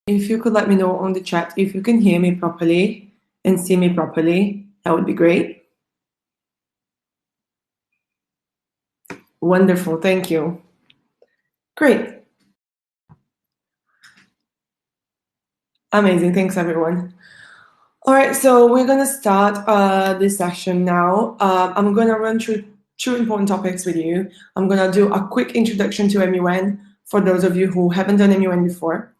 if you could let me know on the chat if you can hear me properly and see me properly, that would be great. Wonderful, thank you. Great. Amazing, thanks everyone. All right, so we're gonna start this session now. I'm gonna run through two important topics with you. I'm gonna do a quick introduction to MUN for those of you who haven't done MUN before.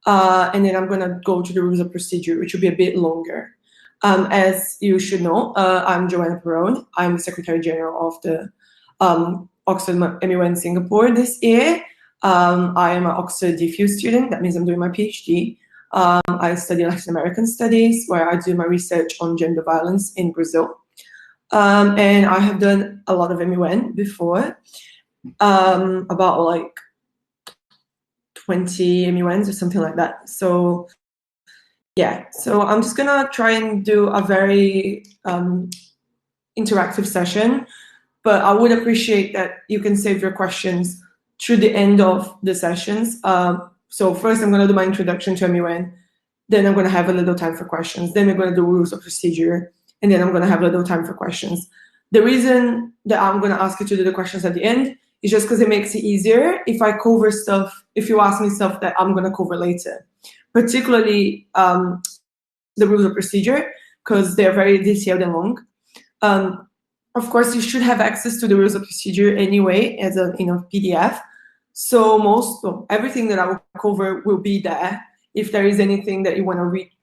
And then I'm gonna go to the rules of procedure, which will be a bit longer. As you should know, I'm Joanna Perron. I'm the Secretary General of the Oxford MUN Singapore this year. I am an Oxford DPhil student. That means I'm doing my PhD. I study Latin American studies, where I do my research on gender violence in Brazil. And I have done a lot of MUN before, about like 20 MUNs or something like that. So yeah, so I'm just gonna try and do a very interactive session, but I would appreciate that you can save your questions through the end of the sessions. So first I'm gonna do my introduction to MUN, then I'm gonna have a little time for questions, then we're gonna do rules of procedure, and then I'm gonna have a little time for questions. The reason that I'm gonna ask you to do the questions at the end is just because it makes it easier if I cover stuff, if you ask me stuff that I'm gonna cover later, particularly the rules of procedure, because they're very detailed and long. Of course, you should have access to the rules of procedure anyway as a PDF. So everything that I will cover will be there. If there is anything that you want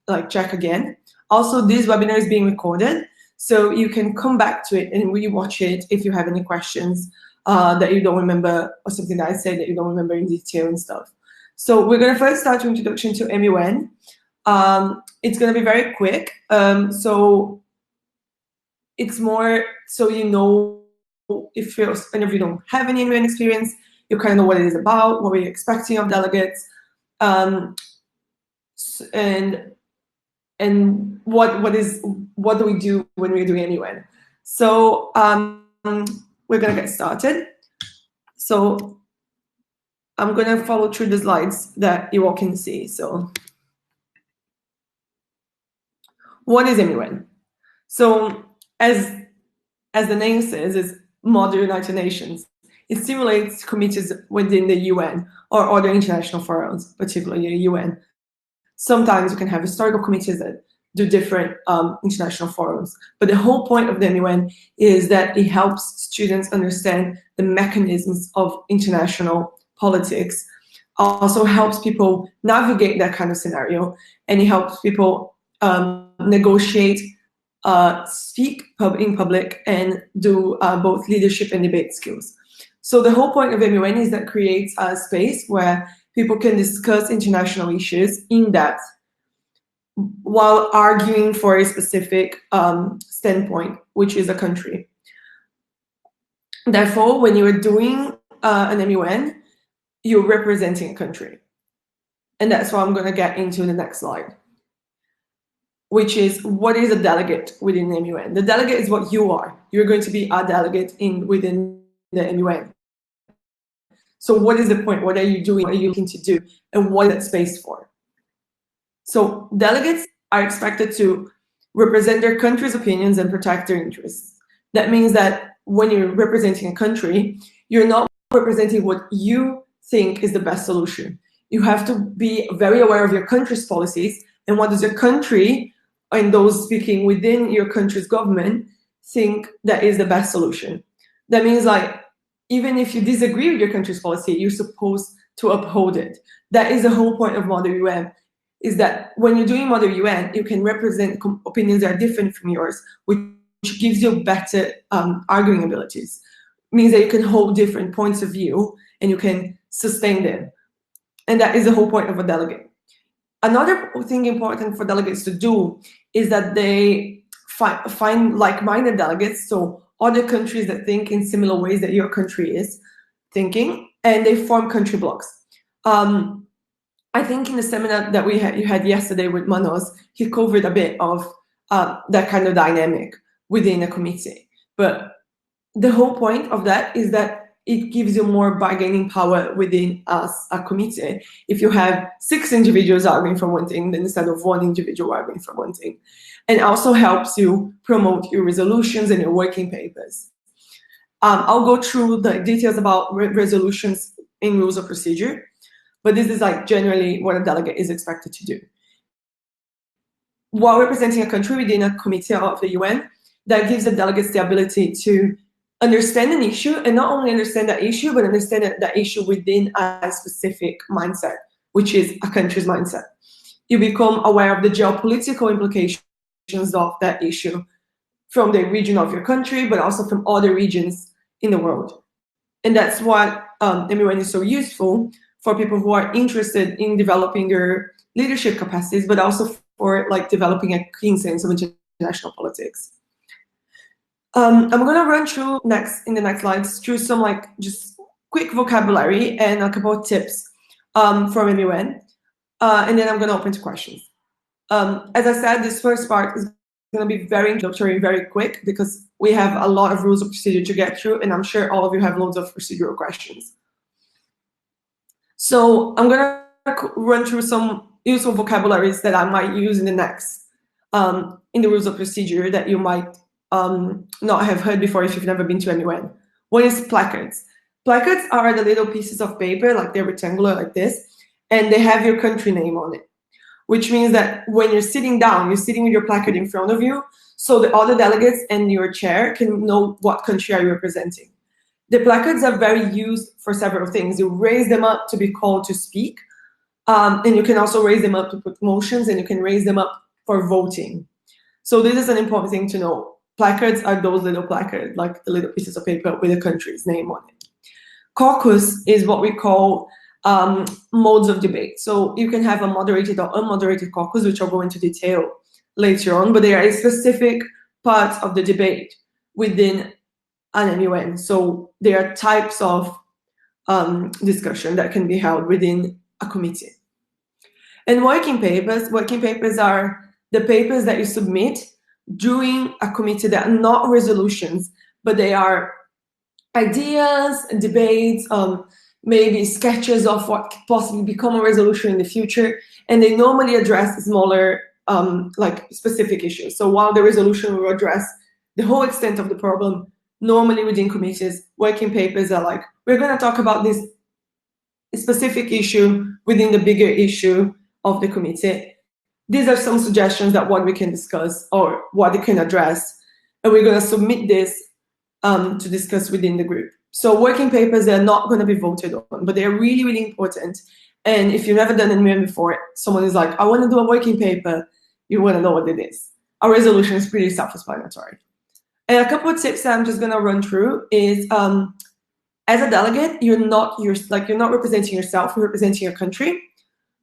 to check again. Also, this webinar is being recorded, so you can come back to it and rewatch it if you have any questions that you don't remember, or something that I said that you don't remember in detail and stuff. So we're going to first start with introduction to MUN. It's going to be very quick. So it's more so you know, if any of you don't have any MUN experience, you kind of know what it is about, what we're expecting of delegates, and what do we do when we're doing MUN. So we're gonna get started. So I'm gonna follow through the slides that you all can see. So what is MUN? So as the name says, it's Model United Nations. It stimulates committees within the UN or other international forums, particularly the UN. Sometimes you can have historical committees that do different international forums. But the whole point of the MUN is that it helps students understand the mechanisms of international politics, also helps people navigate that kind of scenario, and it helps people negotiate, speak in public, and do both leadership and debate skills. So the whole point of MUN is that creates a space where people can discuss international issues in depth while arguing for a specific standpoint, which is a country. Therefore, when you are doing an MUN, you're representing a country. And that's what I'm going to get into in the next slide, which is what is a delegate within the MUN. The delegate is what you are. You're going to be a delegate within the MUN. So what is the point? What are you doing? What are you looking to do? And what is that space for? So delegates are expected to represent their country's opinions and protect their interests. That means that when you're representing a country, you're not representing what you think is the best solution. You have to be very aware of your country's policies and what does your country and those speaking within your country's government think that is the best solution. That means even if you disagree with your country's policy, you're supposed to uphold it. That is the whole point of Model UN, is that when you're doing Model UN, you can represent opinions that are different from yours, which gives you better arguing abilities. It means that you can hold different points of view and you can sustain them. And that is the whole point of a delegate. Another thing important for delegates to do is that they find like-minded delegates, so other countries that think in similar ways that your country is thinking, and they form country blocks. I think in the seminar that you had yesterday with Manos, he covered a bit of that kind of dynamic within a committee. But the whole point of that is that it gives you more bargaining power within a committee if you have 6 individuals arguing for one thing instead of 1 individual arguing for one thing. And also helps you promote your resolutions and your working papers. I'll go through the details about resolutions in rules of procedure, but this is like generally what a delegate is expected to do. While representing a country within a committee of the UN, that gives the delegates the ability to understand an issue, and not only understand that issue, but understand that issue within a specific mindset, which is a country's mindset. You become aware of the geopolitical implications of that issue from the region of your country, but also from other regions in the world. And that's what MUN is so useful for people who are interested in developing their leadership capacities, but also for like developing a keen sense of international politics. I'm gonna run through in the next slides through some like just quick vocabulary and a couple of tips from MUN, and then I'm gonna open to questions. As I said, this first part is gonna be very introductory, very quick, because we have a lot of rules of procedure to get through, and I'm sure all of you have loads of procedural questions. So I'm gonna run through some useful vocabularies that I might use in the next, in the rules of procedure that you might not have heard before if you've never been to MUN. One is placards. Placards are the little pieces of paper, like they're rectangular like this, and they have your country name on it, which means that when you're sitting down, you're sitting with your placard in front of you, so the other delegates and your chair can know what country are you representing. The placards are very used for several things. You raise them up to be called to speak, and you can also raise them up to put motions, and you can raise them up for voting. So this is an important thing to know. Placards are those little placards, like the little pieces of paper with a country's name on it. Caucus is what we call modes of debate. So you can have a moderated or unmoderated caucus, which I'll go into detail later on, but they are a specific part of the debate within an MUN. So there are types of discussion that can be held within a committee. And working papers are the papers that you submit during a committee that are not resolutions, but they are ideas, debates, maybe sketches of what could possibly become a resolution in the future, and they normally address smaller, like specific issues. So while the resolution will address the whole extent of the problem, normally within committees, working papers are like, we're going to talk about this specific issue within the bigger issue of the committee. These are some suggestions that what we can discuss or what they can address, and we're going to submit this to discuss within the group. So working papers are not going to be voted on, but they're really, really important. And if you've never done it before, someone is like, I want to do a working paper, you want to know what it is. A resolution is pretty self-explanatory. And a couple of tips that I'm just going to run through is, as a delegate, you're not representing yourself, you're representing your country.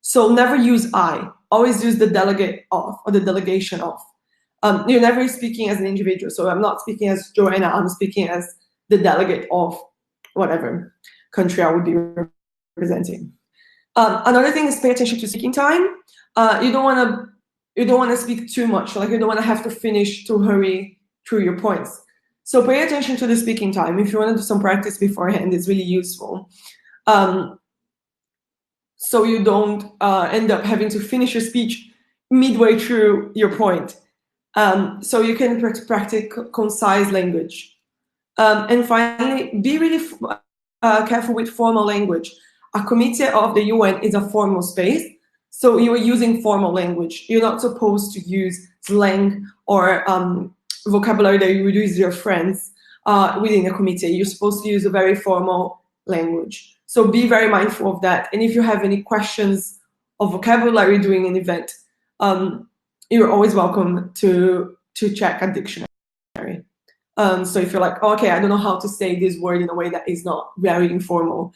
So never use I. Always use the delegate of or the delegation of. You're never speaking as an individual. So I'm not speaking as Joanna, I'm speaking as the delegate of whatever country I would be representing. Another thing is pay attention to speaking time. You don't want to speak too much. Like you don't want to have to finish to hurry through your points. So pay attention to the speaking time. If you want to do some practice beforehand, it's really useful. So you don't end up having to finish your speech midway through your point. So you can practice concise language. And finally, be really careful with formal language. A committee of the UN is a formal space, so you are using formal language. You're not supposed to use slang or vocabulary that you would use with your friends within a committee. You're supposed to use a very formal language. So be very mindful of that. And if you have any questions of vocabulary during an event, you're always welcome to check a dictionary. So if you're like, oh, okay, I don't know how to say this word in a way that is not very informal,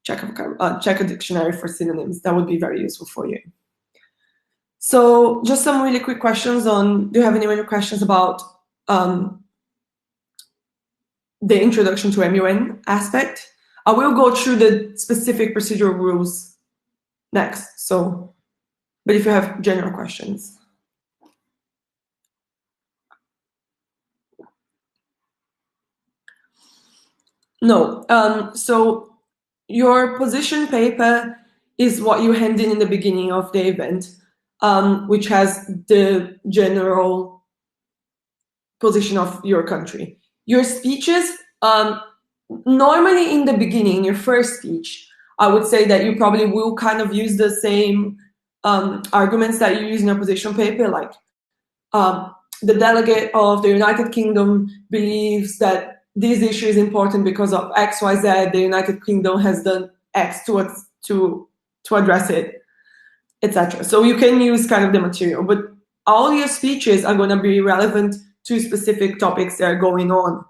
check a dictionary for synonyms. That would be very useful for you. So just some really quick questions on, do you have any other questions about the introduction to MUN aspect? I will go through the specific procedural rules next. So, but if you have general questions. No. So your position paper is what you hand in the beginning of the event, which has the general position of your country. Your speeches, normally in the beginning, your first speech, I would say that you probably will kind of use the same arguments that you use in your position paper, like the delegate of the United Kingdom believes that this issue is important because of X, Y, Z. The United Kingdom has done X to address it, etc. So you can use kind of the material, but all your speeches are going to be relevant to specific topics that are going on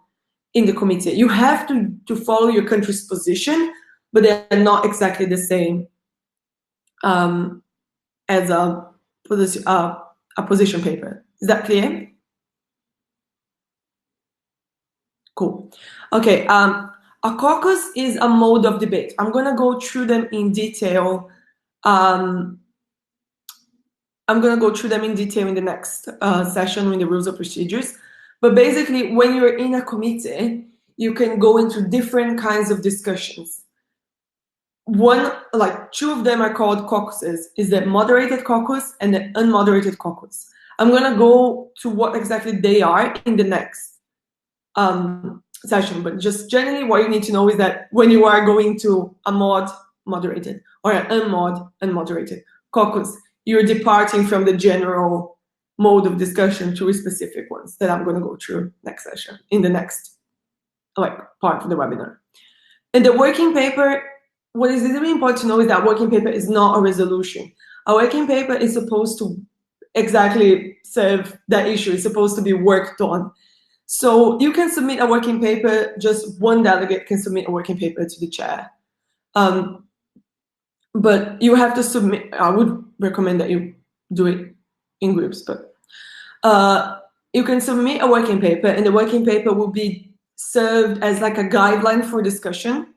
in the committee. You have to follow your country's position, but they're not exactly the same as a position paper. Is that clear? Cool. Okay. A caucus is a mode of debate. I'm going to go through them in detail. I'm going to go through them in detail in the next session in the rules of procedures. But basically, when you're in a committee, you can go into different kinds of discussions. Two of them are called caucuses, is the moderated caucus and the unmoderated caucus. I'm going to go to what exactly they are in the next session, but just generally what you need to know is that when you are going to a moderated or an unmoderated caucus, you're departing from the general mode of discussion to specific ones that I'm going to go through next session in the next part of the webinar. And the working paper, what is really important to know is that working paper is not a resolution. A working paper is supposed to exactly serve that issue. It's supposed to be worked on. So you can submit a working paper, just one delegate can submit a working paper to the chair. But you have to submit, I would recommend that you do it in groups, but you can submit a working paper and the working paper will be served as like a guideline for discussion,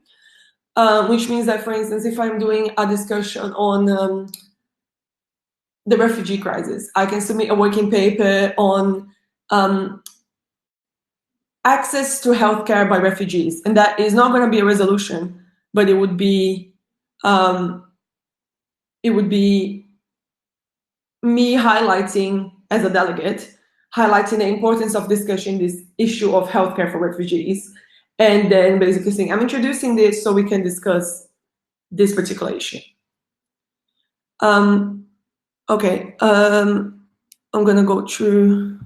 which means that, for instance, if I'm doing a discussion on the refugee crisis, I can submit a working paper on access to healthcare by refugees, and that is not going to be a resolution, but it would be me highlighting as a delegate, highlighting the importance of discussing this issue of healthcare for refugees, and then basically saying, I'm introducing this so we can discuss this particular issue. Okay, I'm gonna go through.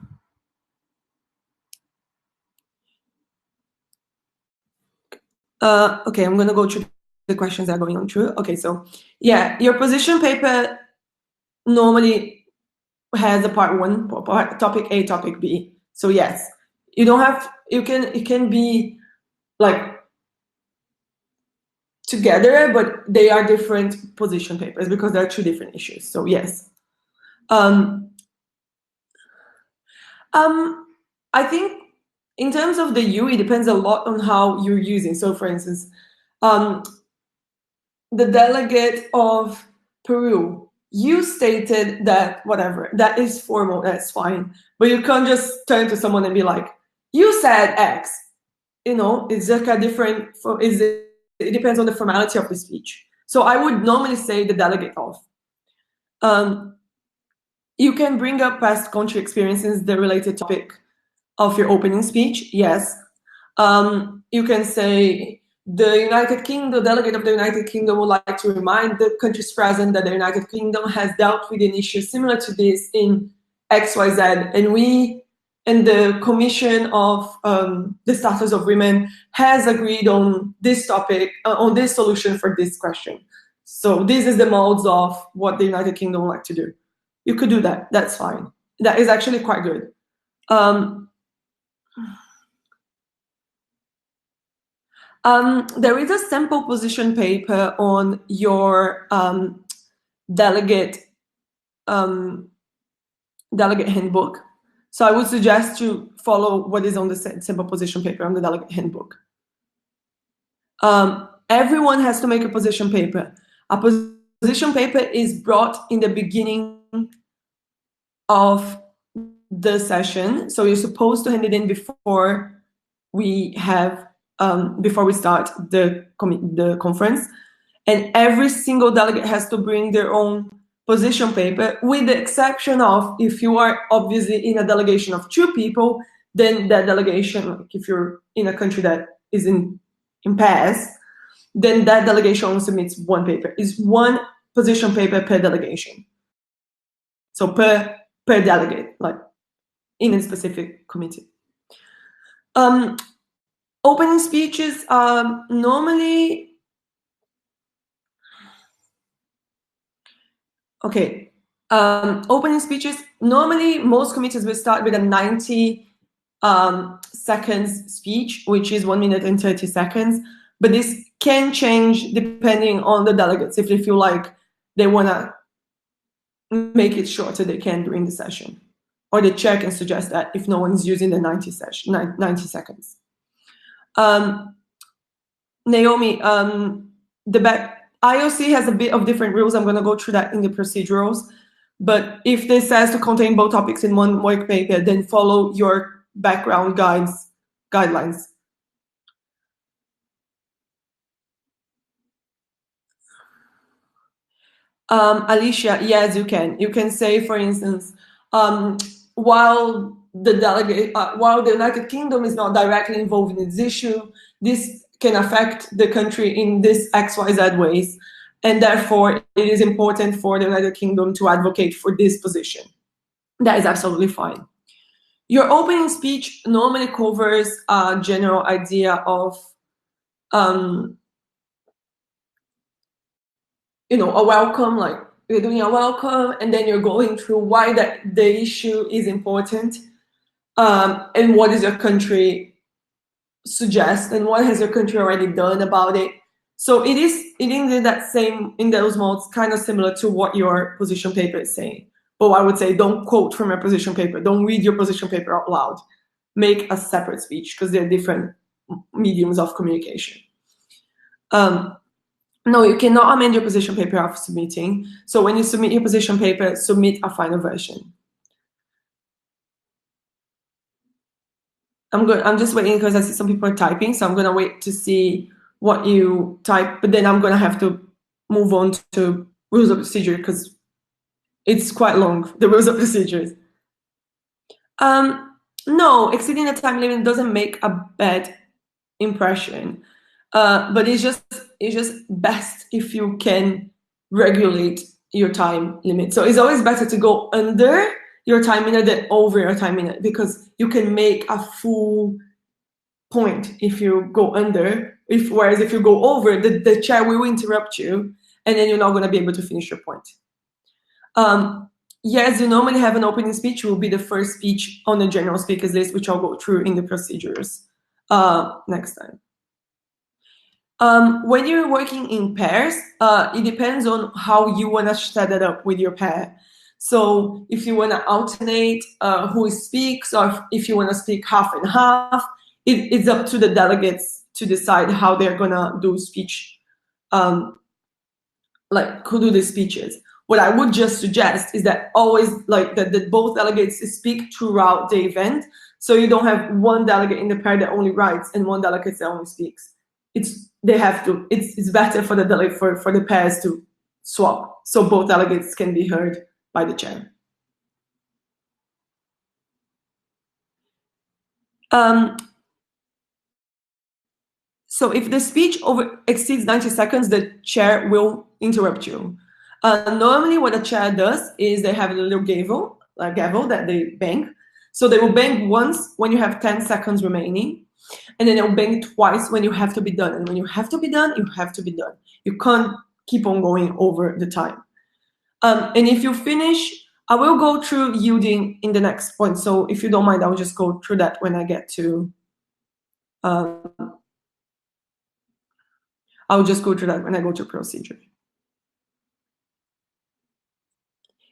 Okay, I'm gonna go through the questions that are going on through. Okay, so yeah, your position paper normally has a part 1, topic A, topic B. So yes, you don't have, it can be like together, but they are different position papers because there are 2 different issues. So yes. I think in terms of the U, it depends a lot on how you're using. So for instance, the delegate of Peru, you stated that whatever, that is formal, that's fine. But you can't just turn to someone and be like, you said X. You know, it's like a different, it depends on the formality of the speech. So I would normally say the delegate of. You can bring up past country experiences, the related topic of your opening speech, yes. You can say the United Kingdom, the delegate of the United Kingdom would like to remind the countries present that the United Kingdom has dealt with an issue similar to this in XYZ, and we and the Commission of the Status of Women has agreed on this topic, on this solution for this question. So this is the modes of what the United Kingdom would like to do. You could do that, that's fine. That is actually quite good. There is a sample position paper on your delegate handbook. So I would suggest you follow what is on the sample position paper on the delegate handbook. Everyone has to make a position paper. A position paper is brought in the beginning of the session. So you're supposed to hand it in before we have before we start the conference, and every single delegate has to bring their own position paper, with the exception of if you are obviously in a delegation of 2 people, then that delegation, like if you're in a country that is in pairs, then that delegation only submits 1 paper. It's 1 position paper per delegation. So per delegate, like in a specific committee. Opening speeches normally. Okay. Opening speeches, normally most committees will start with a 90 seconds speech, which is 1 minute and 30 seconds. But this can change depending on the delegates. If they feel like they want to make it shorter, they can during the session. Or the chair can suggest that if no one's using the 90 seconds. Naomi, the IOC has a bit of different rules. I'm going to go through that in the procedurals. But if this says to contain both topics in one work paper, then follow your background guidelines. Alicia, yes, you can. You can say, for instance, while the United Kingdom is not directly involved in this issue, this can affect the country in this XYZ ways, and therefore it is important for the United Kingdom to advocate for this position. That is absolutely fine. Your opening speech normally covers a general idea of, a welcome, like you're doing a welcome, and then you're going through why the issue is important, and what does your country suggest, and what has your country already done about it. So it is in those modes, kind of similar to what your position paper is saying. But I would say don't quote from your position paper. Don't read your position paper out loud. Make a separate speech, because they're different mediums of communication. No, you cannot amend your position paper after submitting. So when you submit your position paper, submit a final version. I'm just waiting because I see some people are typing, so I'm gonna wait to see what you type, but then I'm gonna have to move on to rules of procedure because it's quite long, the rules of procedures. No, exceeding the time limit doesn't make a bad impression, but it's just best if you can regulate your time limit. So it's always better to go under your time limit than over your time limit, because you can make a full point if you go under. Whereas if you go over, the chair will interrupt you, and then you're not going to be able to finish your point. Yes, you normally have an opening speech. It will be the first speech on the general speakers list, which I'll go through in the procedures next time. When you're working in pairs, it depends on how you want to set it up with your pair. So if you want to alternate who speaks, or if you want to speak half and half, it's up to the delegates to decide how they're going to do speech, like who do the speeches. What I would just suggest is that always that both delegates speak throughout the event, so you don't have one delegate in the pair that only writes and one delegate that only speaks. It's better for the for the pairs to swap, so both delegates can be heard by the chair. So if the speech exceeds 90 seconds, the chair will interrupt you. Normally what the chair does is they have a little gavel that they bang. So they will bang once when you have 10 seconds remaining, and then they'll bang twice when you have to be done. And when you have to be done, you have to be done. You can't keep on going over the time. And if you finish, I will go through yielding in the next point. So if you don't mind, I'll just go through that when I get to I'll just go through that when I go to procedure.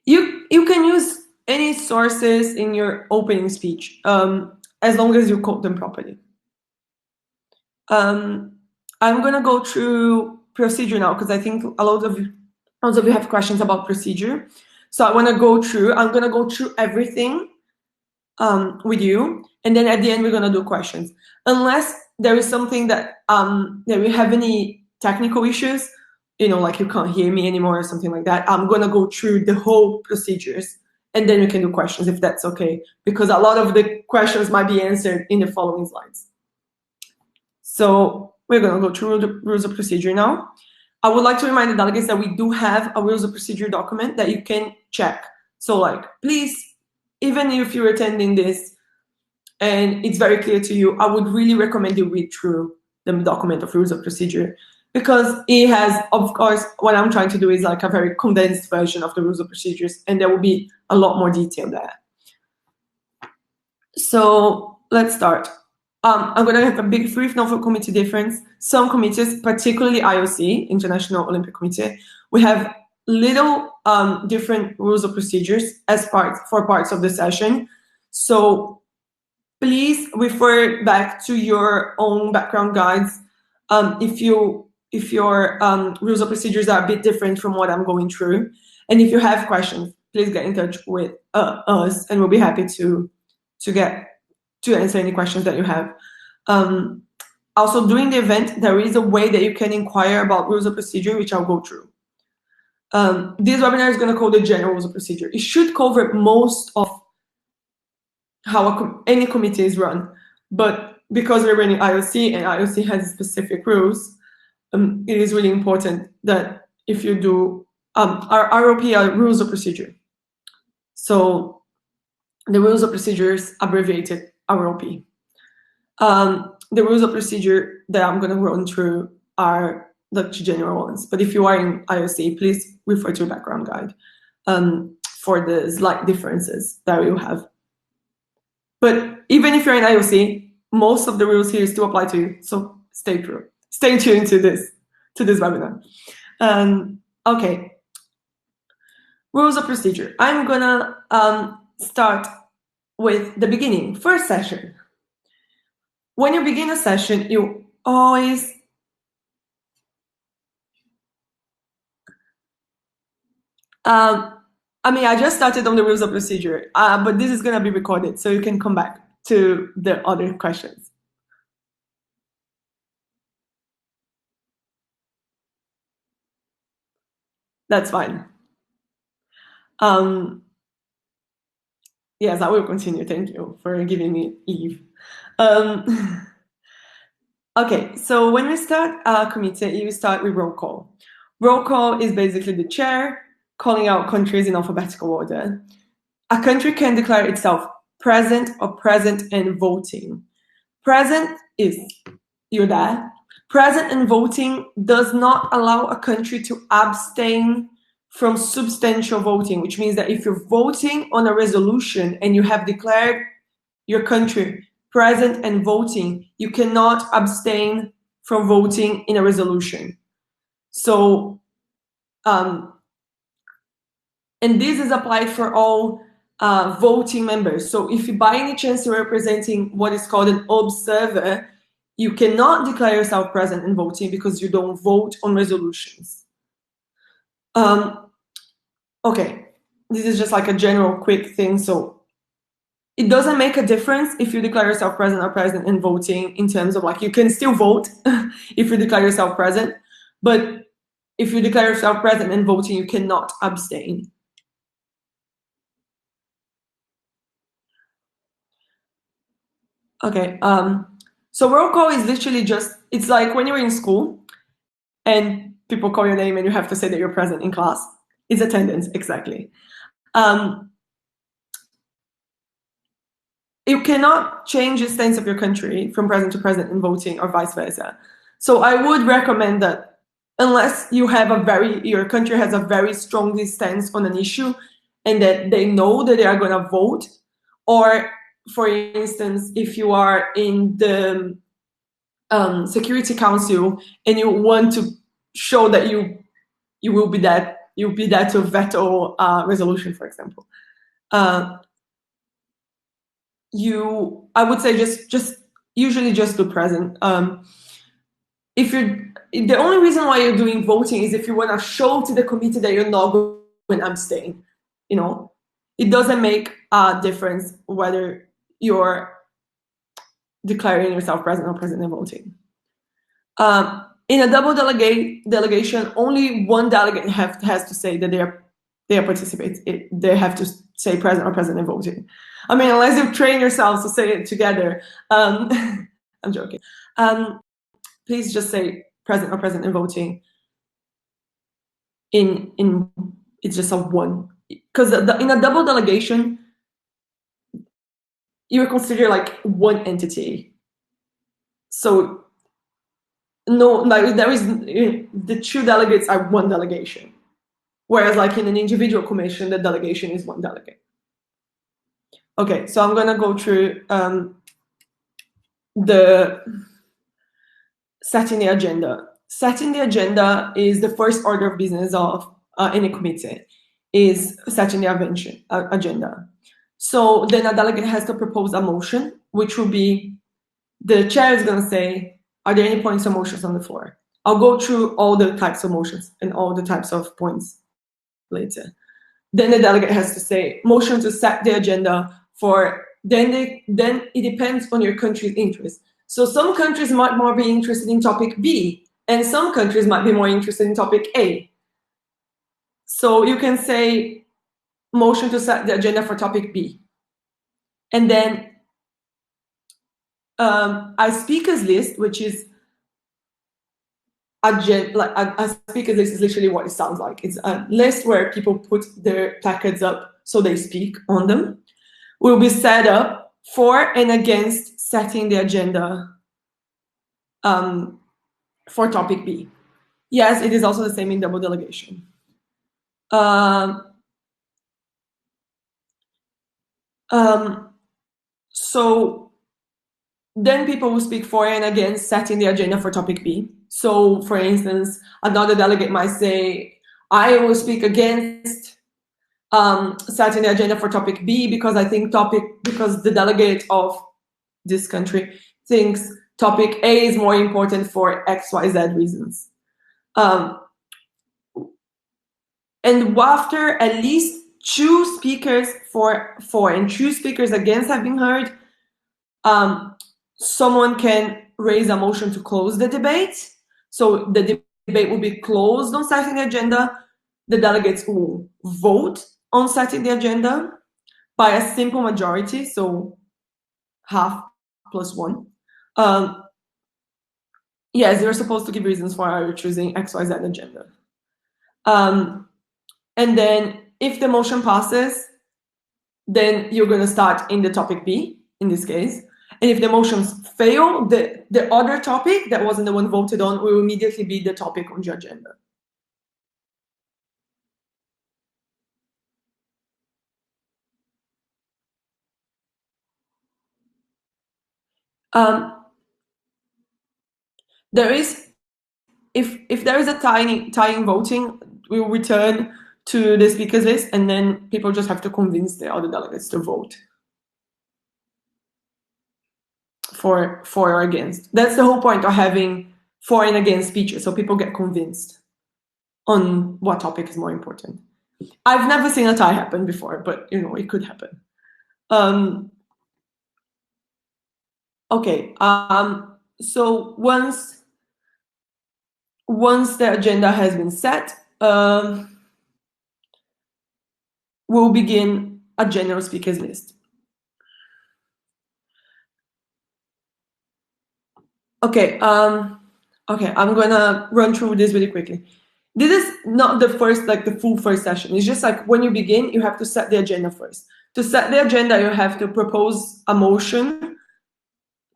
You can use any sources in your opening speech, as long as you quote them properly. I'm gonna go through procedure now because I think a lot of you have questions about procedure. So I'm gonna go through everything with you, and then at the end we're gonna do questions. Unless there is something that we have any technical issues, like you can't hear me anymore or something like that, I'm gonna go through the whole procedures and then we can do questions if that's okay, because a lot of the questions might be answered in the following slides. So we're gonna go through the rules of procedure now. I would like to remind the delegates that we do have a rules of procedure document that you can check. So please, even if you're attending this and it's very clear to you, I would really recommend you read through the document of rules of procedure, because it has, of course, what I'm trying to do is a very condensed version of the rules of procedures, and there will be a lot more detail there. So let's start. I'm going to have a big brief note for committee difference. Some committees, particularly IOC, International Olympic Committee, we have little different rules of procedures for parts of the session. So please refer back to your own background guides if your rules of procedures are a bit different from what I'm going through. And if you have questions, please get in touch with us, and we'll be happy to answer any questions that you have. Also, during the event, there is a way that you can inquire about rules of procedure, which I'll go through. This webinar is going to cover the general rules of procedure. It should cover most of how any committee is run, but because we're running IOC and IOC has specific rules, it is really important that if you do our ROP are rules of procedure. So the rules of procedures abbreviated ROP. The rules of procedure that I'm going to run through are the general ones, but if you are in IOC, please refer to your background guide for the slight differences that you have. But even if you're in IOC, most of the rules here still apply to you, so stay tuned to this webinar. Okay, rules of procedure. I'm gonna start with the beginning, first session. When you begin a session, you always I just started on the rules of procedure, but this is gonna be recorded, so you can come back to the other questions. That's fine. Yes, I will continue. Thank you for giving me leave. Okay, so when we start a committee, you start with roll call. Roll call is basically the chair calling out countries in alphabetical order. A country can declare itself present or present and voting. Present is you're there. Present and voting does not allow a country to abstain from substantial voting, which means that if you're voting on a resolution and you have declared your country present and voting, you cannot abstain from voting in a resolution. So, and this is applied for all voting members. So if you by any chance you're representing what is called an observer, you cannot declare yourself present and voting because you don't vote on resolutions. Okay, this is just a general quick thing. So it doesn't make a difference if you declare yourself present or present and voting, in terms of you can still vote if you declare yourself present, but if you declare yourself present and voting, you cannot abstain. Okay, so roll call is literally it's like when you're in school and people call your name and you have to say that you're present in class. It's attendance, exactly. You cannot change the stance of your country from present to present in voting or vice versa. So I would recommend that unless you have your country has a very strong stance on an issue and that they know that they are going to vote, or for instance, if you are in the Security Council and you want to show that you will be there, you'll be there to veto resolution, for example. I would say just usually just do present. The only reason why you're doing voting is if you want to show to the committee that you're not going to abstain. It doesn't make a difference whether you're declaring yourself present or present and voting. In a double delegation, only one delegate has to say that they are participating. They have to say present or present and voting. I mean, unless you train yourselves to say it together. I'm joking. Please just say present or present and voting. In it's just a one, because in a double delegation, you consider like one entity. So no, like there is the two delegates are one delegation, whereas like in an individual commission, the delegation is one delegate. Okay, so I'm gonna go through the setting the agenda. Setting the agenda is the first order of business of any committee, is setting the agenda. So then a delegate has to propose a motion, which will be, the chair is going to say, are there any points or motions on the floor? I'll go through all the types of motions and all the types of points later. Then the delegate has to say, motion to set the agenda for, then it depends on your country's interest. So some countries might more be interested in topic B, and some countries might be more interested in topic A. So you can say motion to set the agenda for topic B. And then a speakers list, which is a speakers list is literally what it sounds like. It's a list where people put their placards up so they speak on them, will be set up for and against setting the agenda for topic B. Yes, it is also the same in double delegation. So then people will speak for and against setting the agenda for topic B. So for instance, another delegate might say, I will speak against setting the agenda for topic B because because the delegate of this country thinks topic A is more important for XYZ reasons. And after at least 2 speakers for and 2 speakers against have been heard, someone can raise a motion to close the debate. So the debate will be closed on setting the agenda. The delegates will vote on setting the agenda by a simple majority, so half plus 1. Yes, you're supposed to give reasons for choosing XYZ agenda. And then if the motion passes, then you're going to start in the topic B, in this case. And if the motions fail, the other topic that wasn't the one voted on will immediately be the topic on your agenda. There is, if there is a tying voting, we will return to the speakers list, and then people just have to convince the other delegates to vote for or against. That's the whole point of having for and against speeches, so people get convinced on what topic is more important. I've never seen a tie happen before, but it could happen. Okay. So once the agenda has been set, we'll begin a general speakers list. Okay. Okay, I'm gonna run through this really quickly. This is not the full first session. It's just like when you begin, you have to set the agenda first. To set the agenda, you have to propose a motion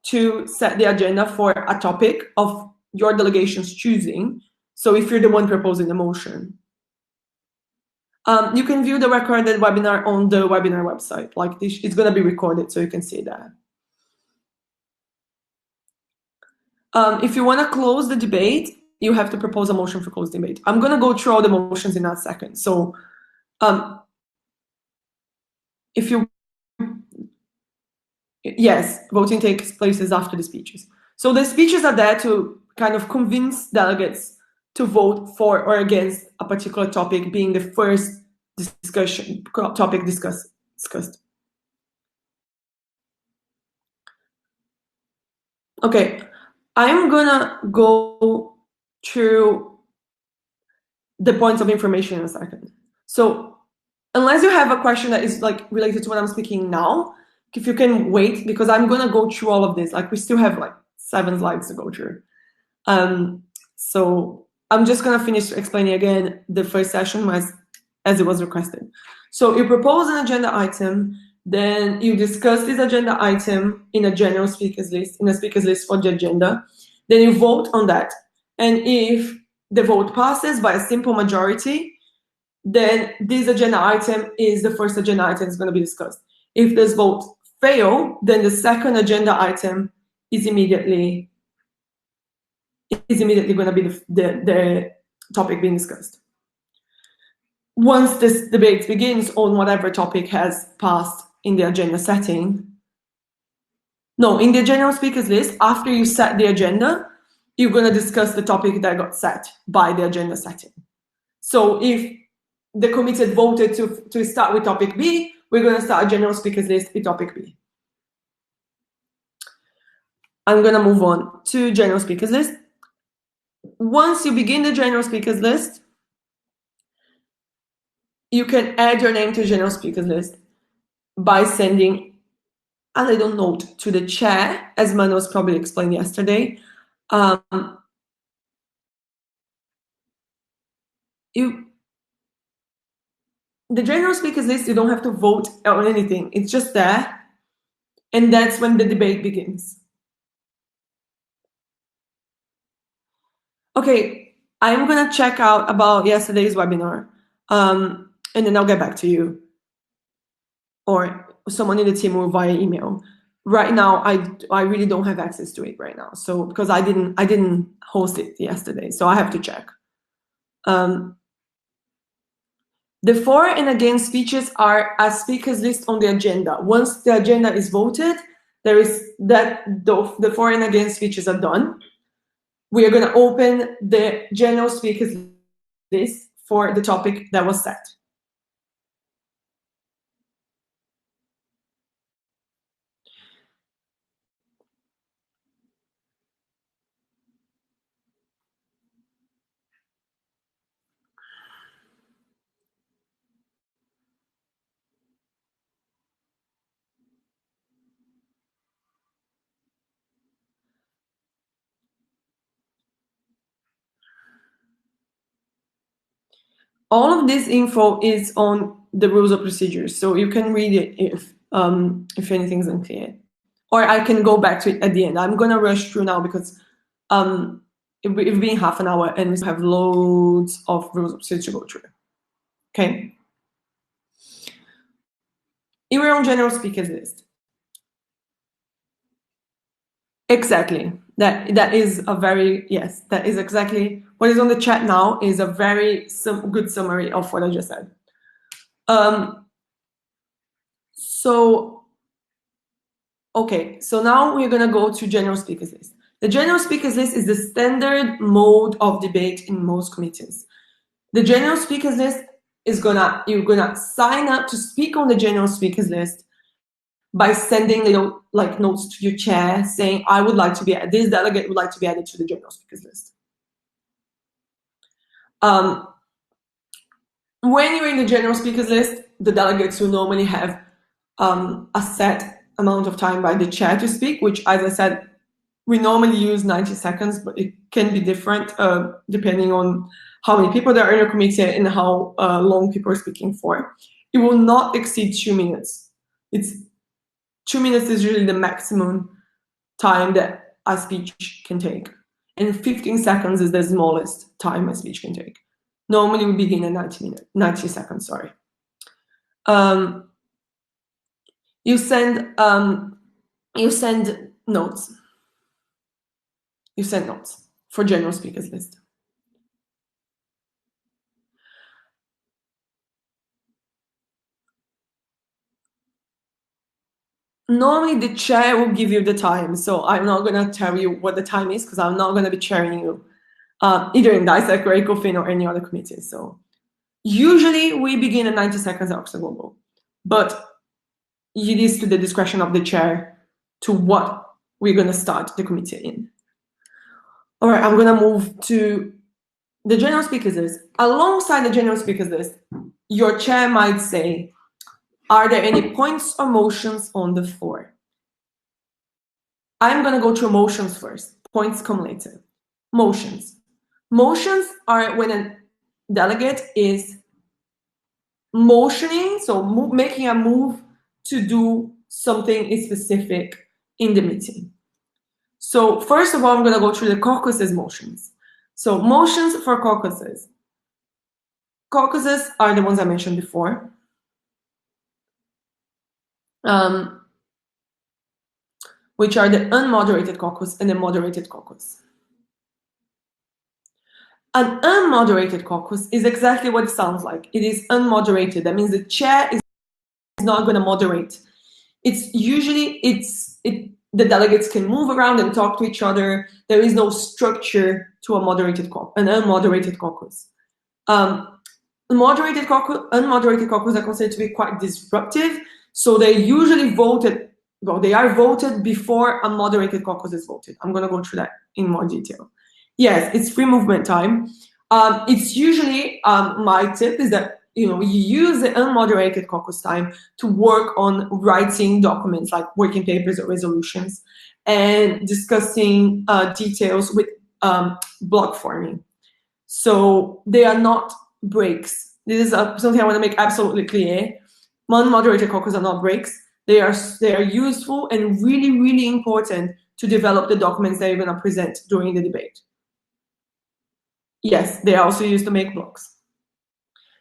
to set the agenda for a topic of your delegation's choosing. So if you're the one proposing the motion, you can view the recorded webinar on the webinar website. Like this, it's going to be recorded, so you can see that. If you want to close the debate, you have to propose a motion for close debate. I'm going to go through all the motions in a second. So if you, yes, voting takes place after the speeches. So the speeches are there to kind of convince delegates to vote for or against a particular topic being the first topic discussed. Okay, I'm gonna go through the points of information in a second. So unless you have a question that is like related to what I'm speaking now, if you can wait, because I'm gonna go through all of this. Like we still have like 7 slides to go through. So I'm just gonna finish explaining again the first session as it was requested. So you propose an agenda item, then you discuss this agenda item in a general speakers list, in a speakers list for the agenda. Then you vote on that. And if the vote passes by a simple majority, then this agenda item is the first agenda item that's going to be discussed. If this vote fail, then the second agenda item is immediately going to be the topic being discussed. Once this debate begins on whatever topic has passed in the agenda setting, no, in the general speakers list, after you set the agenda, you're going to discuss the topic that got set by the agenda setting. So if the committee had voted to start with topic B, we're going to start a general speakers list with topic B. I'm going to move on to general speakers list. Once you begin the general speakers list, you can add your name to general speakers list by sending a little note to the chair, as Manos probably explained yesterday. The general speakers list, you don't have to vote on anything. It's just there. And that's when the debate begins. Okay, I'm going to check out about yesterday's webinar. And then I'll get back to you. Or someone in the team will via email. Right now, I really don't have access to it right now. So because I didn't host it yesterday, so I have to check. The for and against speeches are a speakers list on the agenda. Once the agenda is voted, there is the for and against speeches are done. We are going to open the general speakers list for the topic that was set. All of this info is on the rules of procedures, so you can read it if anything's unclear. Or I can go back to it at the end. I'm gonna rush through now because it's been half an hour and we have loads of rules of procedure to go through. Okay. We're on general speakers list. Exactly. That is a very, yes, that is exactly what is on the chat now is a very good summary of what I just said. Okay, so now we're gonna go to general speakers list. The general speakers list is the standard mode of debate in most committees. The general speakers list is you're gonna sign up to speak on the general speakers list by sending little like notes to your chair saying, I would like to be, this delegate would like to be added to the general speakers list. When you're in the general speakers list, the delegates will normally have a set amount of time by the chair to speak, which, as I said, we normally use 90 seconds, but it can be different depending on how many people there are in your committee and how long people are speaking for. It will not exceed 2 minutes. 2 minutes is usually the maximum time that a speech can take. And 15 seconds is the smallest time a speech can take. Normally we begin at 90 seconds, sorry. You send notes. You send notes for general speakers list. Normally the chair will give you the time, so I'm not going to tell you what the time is because I'm not going to be chairing you either in DISAC or ECOFIN or any other committee. So usually we begin at 90 seconds after global, but it is to the discretion of the chair to what we're going to start the committee in. All right, I'm going to move to the general speakers list. Alongside the general speakers list, your chair might say, are there any points or motions on the floor? I'm going to go through motions first. Points come later. Motions. Motions are when a delegate is motioning, so making a move to do something specific in the meeting. So first of all, I'm going to go through the caucus's motions. So motions for caucuses. Caucuses are the ones I mentioned before. Which are the unmoderated caucus and the moderated caucus. An unmoderated caucus is exactly what it sounds like. It is unmoderated. That means the chair is not going to moderate. It's usually the delegates can move around and talk to each other. There is no structure to an unmoderated caucus. Unmoderated caucus are considered to be quite disruptive. So they usually voted. Well, they are voted before a moderated caucus is voted. I'm going to go through that in more detail. Yes, it's free movement time. It's usually, my tip is that you use the unmoderated caucus time to work on writing documents like working papers or resolutions and discussing details with block forming. So they are not breaks. This is something I want to make absolutely clear. Unmoderated caucus are not breaks. They are useful and really, really important to develop the documents that you're going to present during the debate. Yes, they are also used to make blocks.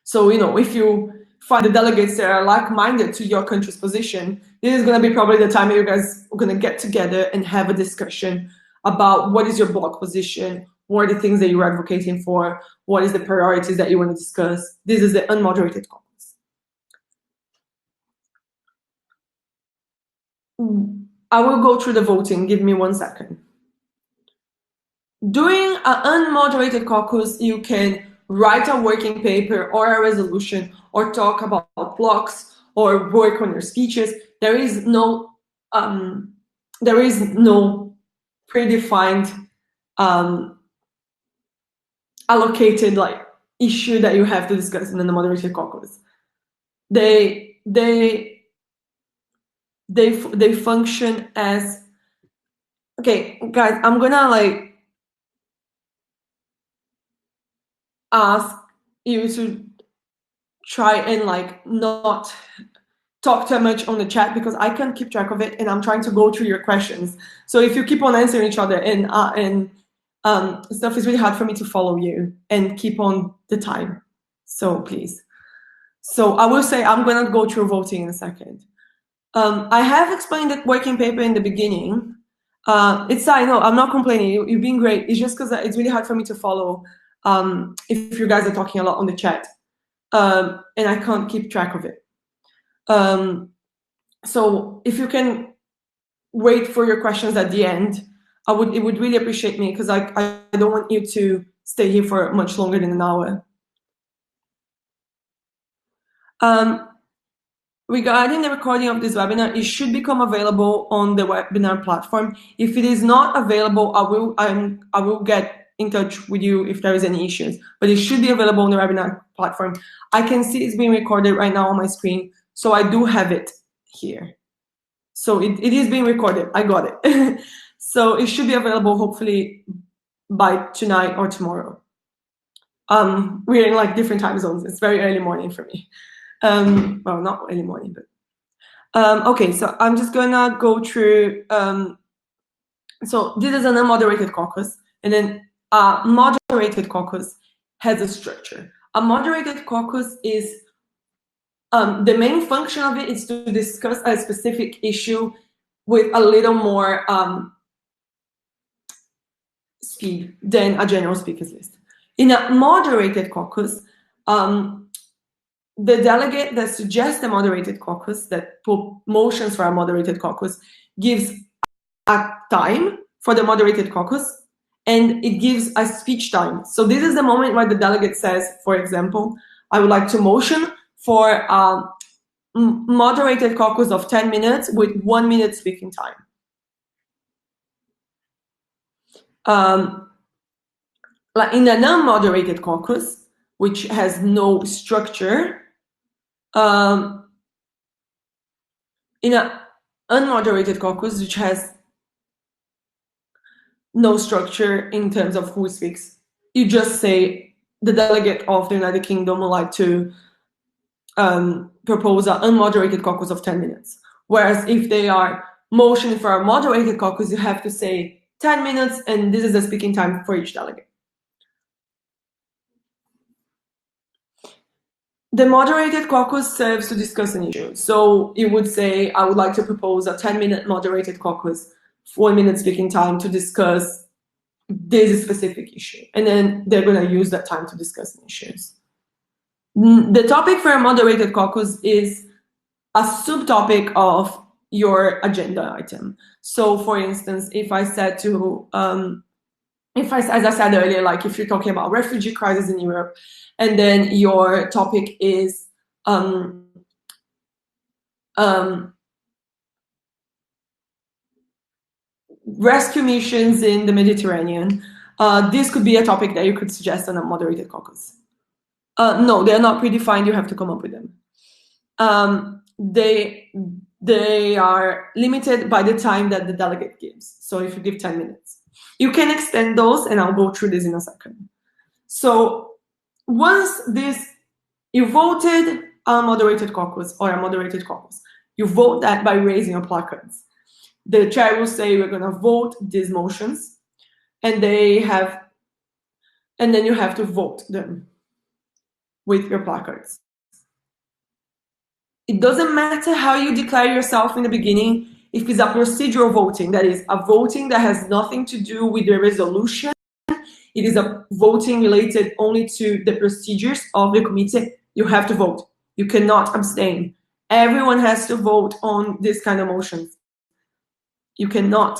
So, if you find the delegates that are like-minded to your country's position, this is going to be probably the time you guys are going to get together and have a discussion about what is your block position, what are the things that you're advocating for, what is the priorities that you want to discuss. This is the unmoderated caucus. I will go through the voting. Give me 1 second. During an unmoderated caucus, you can write a working paper or a resolution or talk about blocks or work on your speeches. There is no predefined allocated issue that you have to discuss in the moderated caucus. They function as, okay, guys, I'm gonna ask you to try and not talk too much on the chat because I can't keep track of it and I'm trying to go through your questions. So if you keep on answering each other and stuff, is really hard for me to follow you and keep on the time. So please. So I will say I'm gonna go through voting in a second. I have explained the working paper in the beginning. I know I'm not complaining. You've been great. It's just because it's really hard for me to follow if you guys are talking a lot on the chat, and I can't keep track of it. So if you can wait for your questions at the end, it would really appreciate me because I don't want you to stay here for much longer than an hour. Regarding the recording of this webinar, it should become available on the webinar platform. If it is not available, I will get in touch with you if there is any issues, but it should be available on the webinar platform. I can see it's being recorded right now on my screen, so I do have it here. So it is being recorded. I got it. So it should be available hopefully by tonight or tomorrow. We're in different time zones. It's very early morning for me. Well, not early morning, but okay. So I'm just gonna go through. So this is an unmoderated caucus, and then a moderated caucus has a structure. A moderated caucus is the main function of it is to discuss a specific issue with a little more speed than a general speakers list. In a moderated caucus, the delegate that suggests a moderated caucus, that motions for a moderated caucus, gives a time for the moderated caucus, and it gives a speech time. So this is the moment where the delegate says, for example, I would like to motion for a moderated caucus of 10 minutes with 1 minute speaking time. Like in a non-moderated caucus, which has no structure, in an unmoderated caucus, which has no structure in terms of who speaks, you just say the delegate of the United Kingdom would like to propose an unmoderated caucus of 10 minutes. Whereas if they are motioning for a moderated caucus, you have to say 10 minutes, and this is the speaking time for each delegate. The moderated caucus serves to discuss an issue. So you would say, I would like to propose a 10-minute moderated caucus, 4-minute speaking time to discuss this specific issue. And then they're going to use that time to discuss the issues. The topic for a moderated caucus is a subtopic of your agenda item. So for instance, if I said to, as I said earlier, like if you're talking about refugee crisis in Europe, and then your topic is rescue missions in the Mediterranean, this could be a topic that you could suggest on a moderated caucus. No, they're not predefined. You have to come up with them. They are limited by the time that the delegate gives. So if you give 10 minutes, you can extend those, and I'll go through this in a second. So once you voted a moderated caucus or a moderated caucus, you vote that by raising your placards. The chair will say, we're going to vote these motions, and then you have to vote them with your placards. It doesn't matter how you declare yourself in the beginning. If it's a procedural voting, that is a voting that has nothing to do with the resolution, it is a voting related only to the procedures of the committee, you have to vote. You cannot abstain. Everyone has to vote on this kind of motions. You cannot.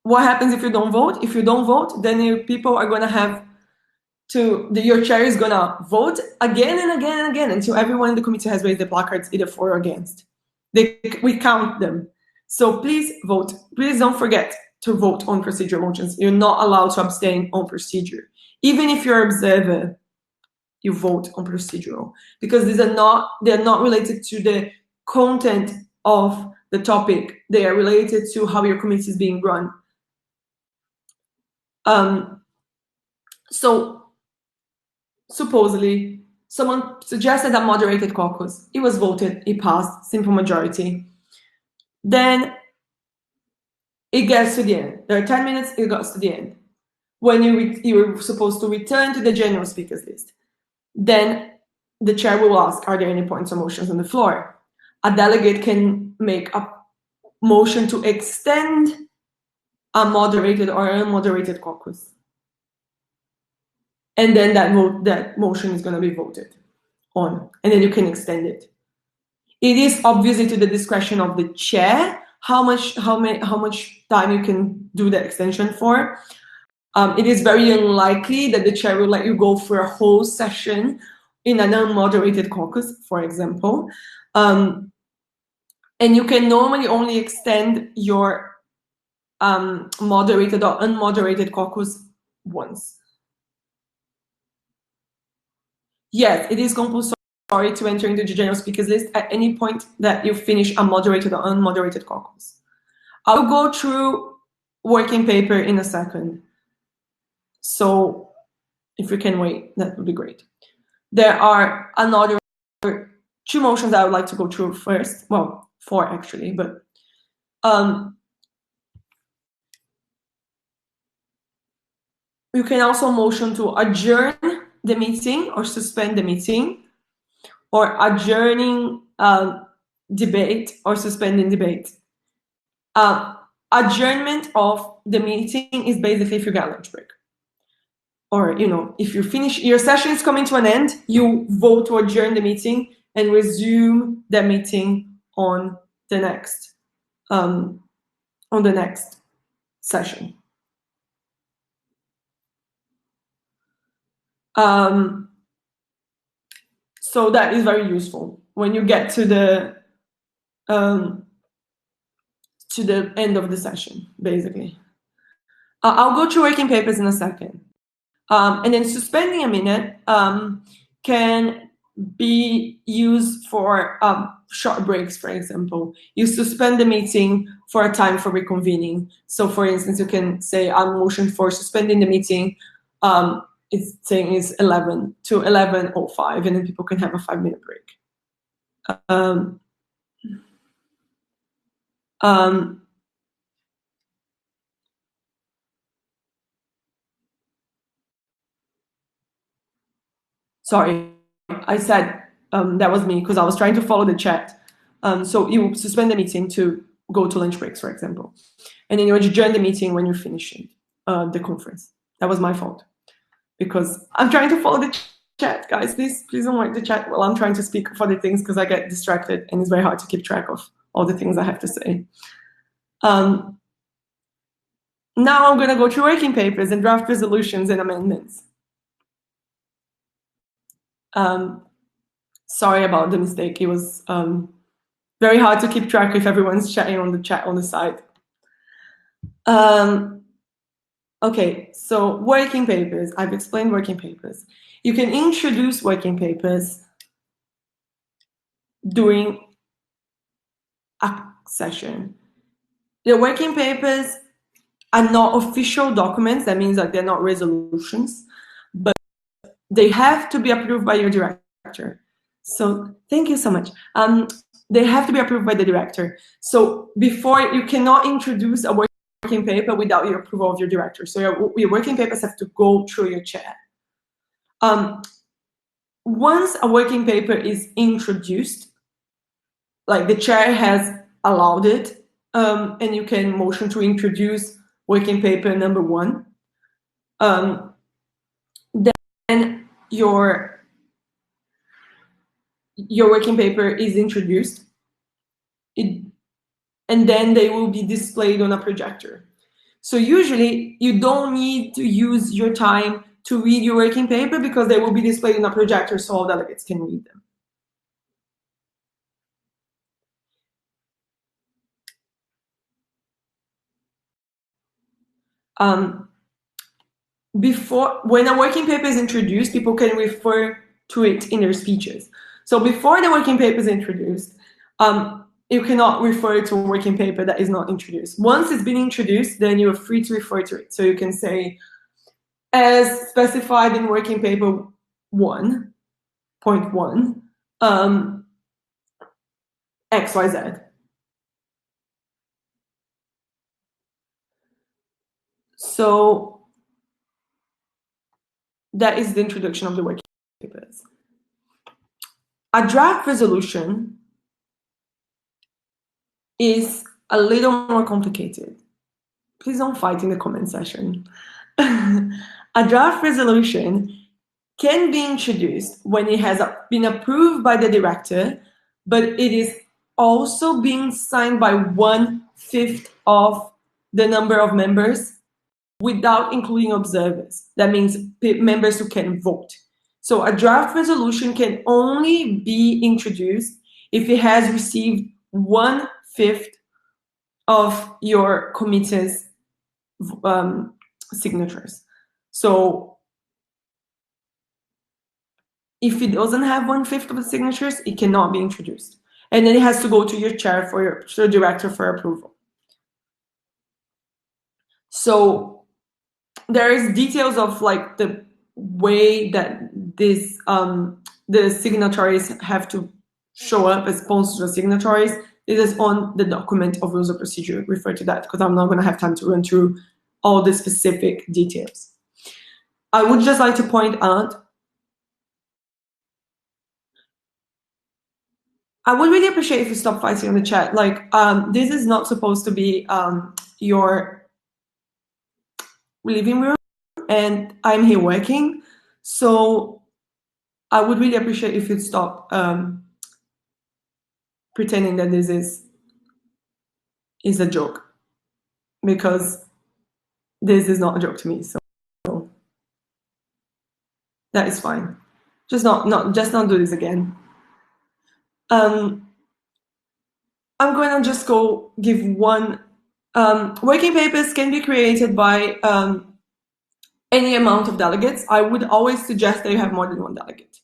What happens if you don't vote? If you don't vote, then people are going to have your chair is going to vote again and again and again until everyone in the committee has raised the placards either for or against. We count them. So please vote. Please don't forget to vote on procedural motions. You're not allowed to abstain on procedure. Even if you're an observer, you vote on procedural, because they're not related to the content of the topic. They are related to how your committee is being run. So supposedly, someone suggested a moderated caucus. It was voted, it passed, simple majority. Then it gets to the end. There are 10 minutes, it goes to the end. When you're supposed to return to the general speakers list, then the chair will ask, are there any points or motions on the floor? A delegate can make a motion to extend a moderated or unmoderated caucus. And then that motion is going to be voted on, and then you can extend it. It is obviously to the discretion of the chair how much time you can do the extension for. It is very unlikely that the chair will let you go for a whole session in an unmoderated caucus, for example. And you can normally only extend your moderated or unmoderated caucus once. Yes, it is compulsory to enter into the general speakers list at any point that you finish a moderated or unmoderated caucus. I'll go through working paper in a second. So if you can wait, that would be great. There are another 2 motions I would like to go through first. Well, 4 actually, but you can also motion to adjourn the meeting or suspend the meeting, or adjourning debate or suspending debate. Adjournment of the meeting is basically if you get a lunch break, or if you finish your session is coming to an end, you vote to adjourn the meeting and resume the meeting on the next session. So that is very useful when you get to the end of the session, basically. I'll go through working papers in a second. And then suspending a minute can be used for short breaks, for example. You suspend the meeting for a time for reconvening. So for instance, you can say, I'm motion for suspending the meeting. It's saying is 11 to 11:05, and then people can have a 5-minute break. Sorry, I said that was me because I was trying to follow the chat. So you suspend the meeting to go to lunch breaks, for example. And then you adjourn the meeting when you're finishing the conference. That was my fault because I'm trying to follow the chat, guys. Please don't work the chat while I'm trying to speak for the things because I get distracted and it's very hard to keep track of all the things I have to say. Now I'm going to go through working papers and draft resolutions and amendments. Sorry about the mistake. It was very hard to keep track if everyone's chatting on the chat on the side. Okay, so working papers. I've explained working papers. You can introduce working papers during a session. The working papers are not official documents. That means that they're not resolutions, but they have to be approved by your director. So thank you so much. They have to be approved by the director. So before, you cannot introduce a working paper without your approval of your director. So your working papers have to go through your chair. Once a working paper is introduced, like the chair has allowed it, and you can motion to introduce working paper number 1, then your working paper is introduced, and then they will be displayed on a projector. So usually you don't need to use your time to read your working paper because they will be displayed on a projector so all delegates can read them. When a working paper is introduced, people can refer to it in their speeches. So before the working paper is introduced, you cannot refer to a working paper that is not introduced. Once it's been introduced, then you are free to refer to it. So you can say, as specified in working paper 1.1, XYZ. So that is the introduction of the working papers. A draft resolution is a little more complicated. Please don't fight in the comment section. A draft resolution can be introduced when it has been approved by the director, but it is also being signed by 1/5 of the number of members without including observers. That means members who can vote. So a draft resolution can only be introduced if it has received 1/5 of your committee's signatures. So if it doesn't have 1/5 of the signatures, it cannot be introduced. And then it has to go to your chair for your director for approval. So there is details of like the way that this the signatories have to show up as opposed to the signatories. It is on the document of rules of procedure. Refer to that because I'm not going to have time to run through all the specific details. I would just like to point out, I would really appreciate if you stop fighting on the chat. Like, this is not supposed to be your living room, and I'm here working. So I would really appreciate if you'd stop pretending that this is a joke, because this is not a joke to me. So that is fine. Just not do this again. I'm going to just go give one Working papers can be created by any amount of delegates. I would always suggest that you have more than one delegate.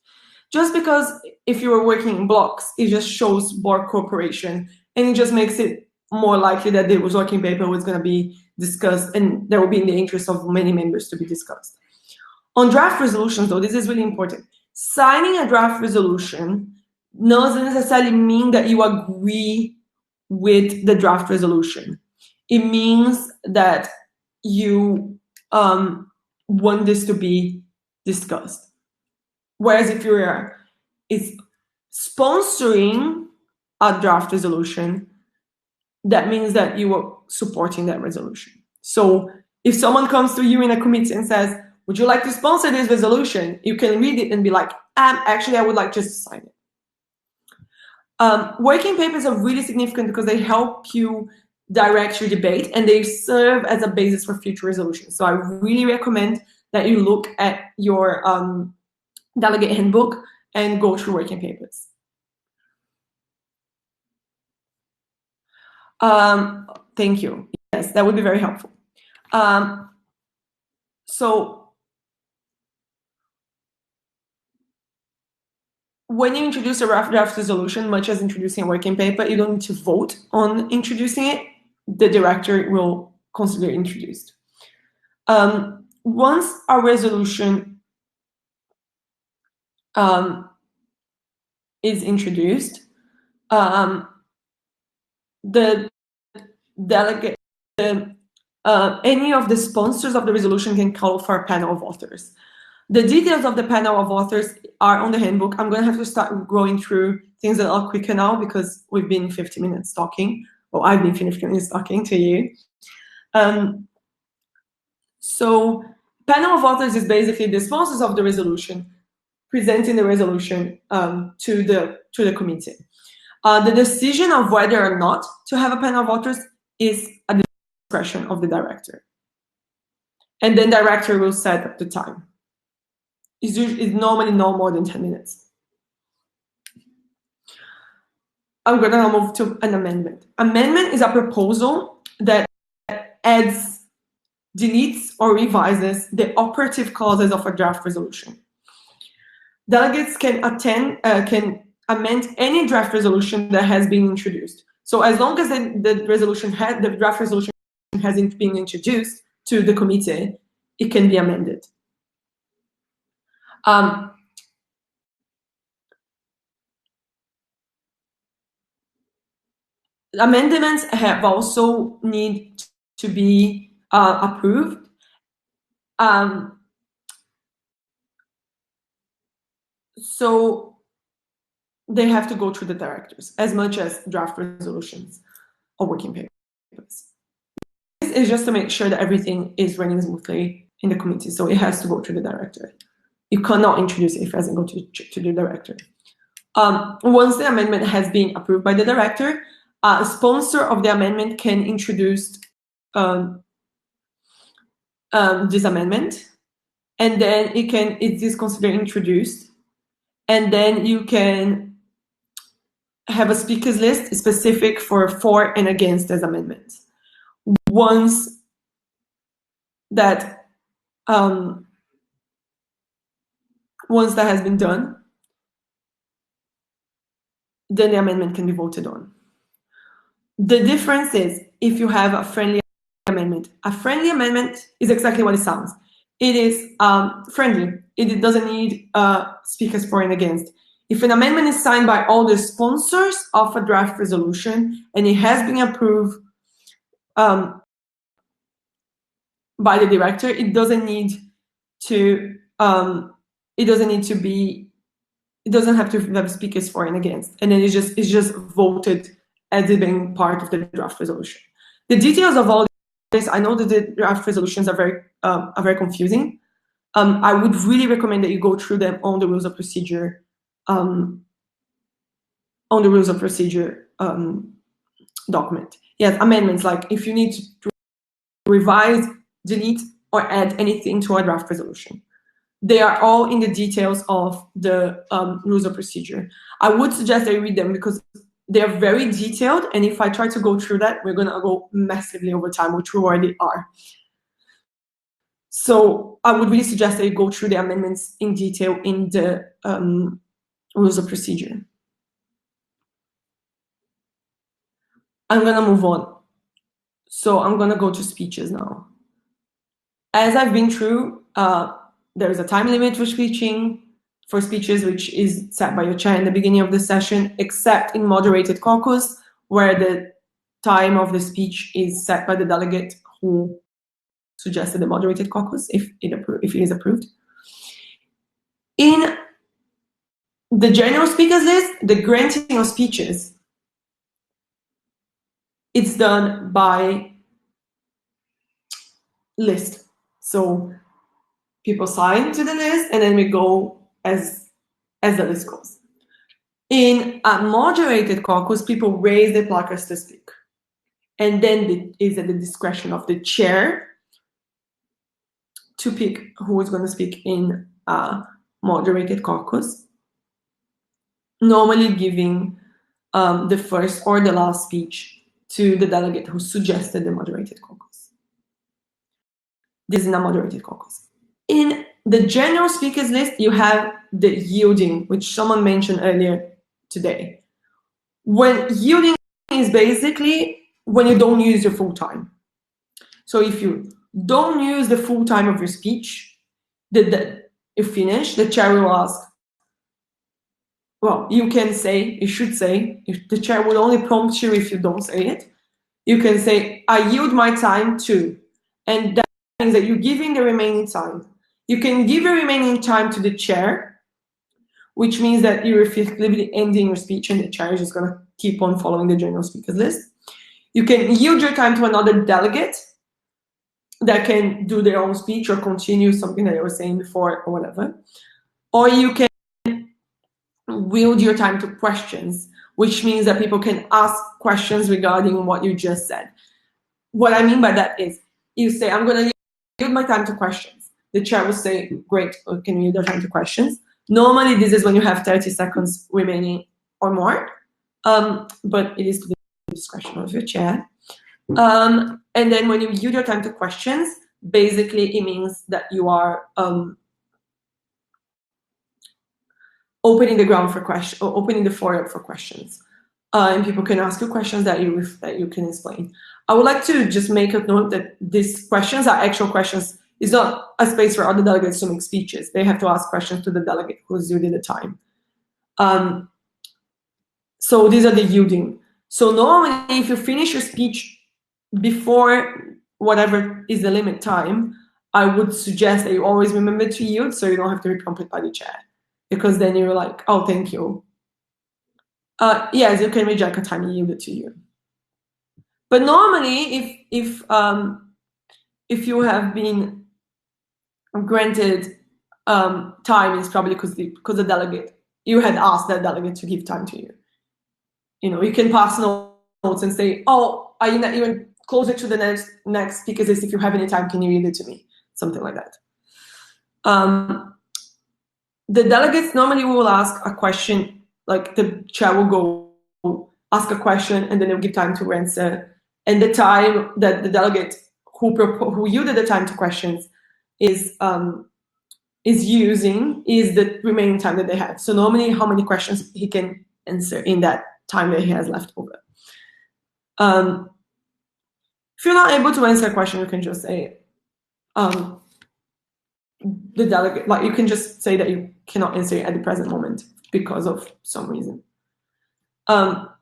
Just because if you are working in blocks, it just shows more cooperation, and it just makes it more likely that the working paper was going to be discussed and there will be in the interest of many members to be discussed. On draft resolutions, though, this is really important. Signing a draft resolution doesn't necessarily mean that you agree with the draft resolution. It means that you want this to be discussed. Whereas if you're sponsoring a draft resolution, that means that you are supporting that resolution. So if someone comes to you in a committee and says, would you like to sponsor this resolution? You can read it and be like, actually, I would like just to sign it. Working papers are really significant because they help you direct your debate and they serve as a basis for future resolutions. So I really recommend that you look at your delegate handbook and go through working papers. Thank you. Yes, that would be very helpful. So when you introduce a rough draft resolution, much as introducing a working paper, you don't need to vote on introducing it. The director will consider it introduced. Once a resolution is introduced, the delegate, any of the sponsors of the resolution can call for a panel of authors. The details of the panel of authors are on the handbook. I'm going to have to start going through things a lot quicker now because we've been 50 minutes talking. Well, I've been 50 minutes talking to you. So panel of authors is basically the sponsors of the resolution presenting the resolution to the committee. The decision of whether or not to have a panel of authors is at the discretion of the director. And then director will set up the time. It's normally no more than 10 minutes. I'm going to move to an amendment. Amendment is a proposal that adds, deletes, or revises the operative clauses of a draft resolution. Delegates can amend any draft resolution that has been introduced. So as long as the draft resolution hasn't been introduced to the committee, it can be amended. Amendments have also need to be approved. So they have to go through the directors as much as draft resolutions or working papers. This is just to make sure that everything is running smoothly in the committee. So it has to go through the director. You cannot introduce it if it hasn't gone to the director. Once the amendment has been approved by the director, a sponsor of the amendment can introduce this amendment, and then it is considered introduced, and then you can have a speakers list specific for and against this amendment. Once that has been done, then the amendment can be voted on. The difference is if you have a friendly amendment. A friendly amendment is exactly what it sounds. It is friendly. It doesn't need speakers for and against. If an amendment is signed by all the sponsors of a draft resolution and it has been approved by the director, it doesn't have to have speakers for and against, and then it's just voted as it being part of the draft resolution. The details of all this, I know that the draft resolutions are very confusing. I would really recommend that you go through them on the rules of procedure. Document. Yes, amendments, like if you need to revise, delete, or add anything to a draft resolution. They are all in the details of the rules of procedure. I would suggest that you read them because they're very detailed, and if I try to go through that, we're gonna go massively over time, which we already are. So I would really suggest that you go through the amendments in detail in the rules of procedure. I'm gonna move on. So I'm gonna go to speeches now. As I've been through, there is a time limit for speeches, which is set by your chair in the beginning of the session, except in moderated caucus, where the time of the speech is set by the delegate who suggested the moderated caucus, if it is approved. In the general speakers list, the granting of speeches, it's done by list. So people sign to the list, and then we go as the list goes. In a moderated caucus, people raise their placards to speak. And then it is at the discretion of the chair to pick who is going to speak in a moderated caucus, normally giving the first or the last speech to the delegate who suggested the moderated caucus. This is a moderated caucus. In the general speakers list, you have the yielding, which someone mentioned earlier today. When yielding is basically when you don't use your full time. So if you don't use the full time of your speech, you finish, the chair will ask, well, you should say, if the chair will only prompt you if you don't say it, you can say, I yield my time to, and that means that you're giving the remaining time. You can give your remaining time to the chair, which means that you're effectively ending your speech and the chair is just going to keep on following the general speakers list. You can yield your time to another delegate that can do their own speech or continue something that you were saying before or whatever. Or you can wield your time to questions, which means that people can ask questions regarding what you just said. What I mean by that is you say, I'm going to yield my time to questions. The chair will say, great, can you yield your time to questions? Normally, this is when you have 30 seconds remaining or more, but it is to the discretion of your chair. And then when you yield your time to questions, basically it means that you are opening the ground for questions, or opening the floor up for questions. And people can ask you questions that you can explain. I would like to just make a note that these questions are actual questions. It's not a space for other delegates to make speeches. They have to ask questions to the delegate who's yielding the time. So these are the yielding. So normally, if you finish your speech before whatever is the limit time, I would suggest that you always remember to yield so you don't have to be prompted by the chair. Because then you're like, oh, thank you. Yes, you can reject a time yielded to you. But normally, if you have been granted time, it's probably because the delegate, you had asked that delegate to give time to you. You know, you can pass notes and say, oh, are you not even closer to the next speaker list? If you have any time, can you yield it to me? Something like that. The delegates normally will ask a question, like the chair will go ask a question and then they'll give time to answer. And the time that the delegate who yielded the time to questions is using is the remaining time that they have. So normally how many questions he can answer in that time that he has left over. If you're not able to answer a question, you can just say, the delegate, like you can just say that you cannot answer it at the present moment because of some reason. I'll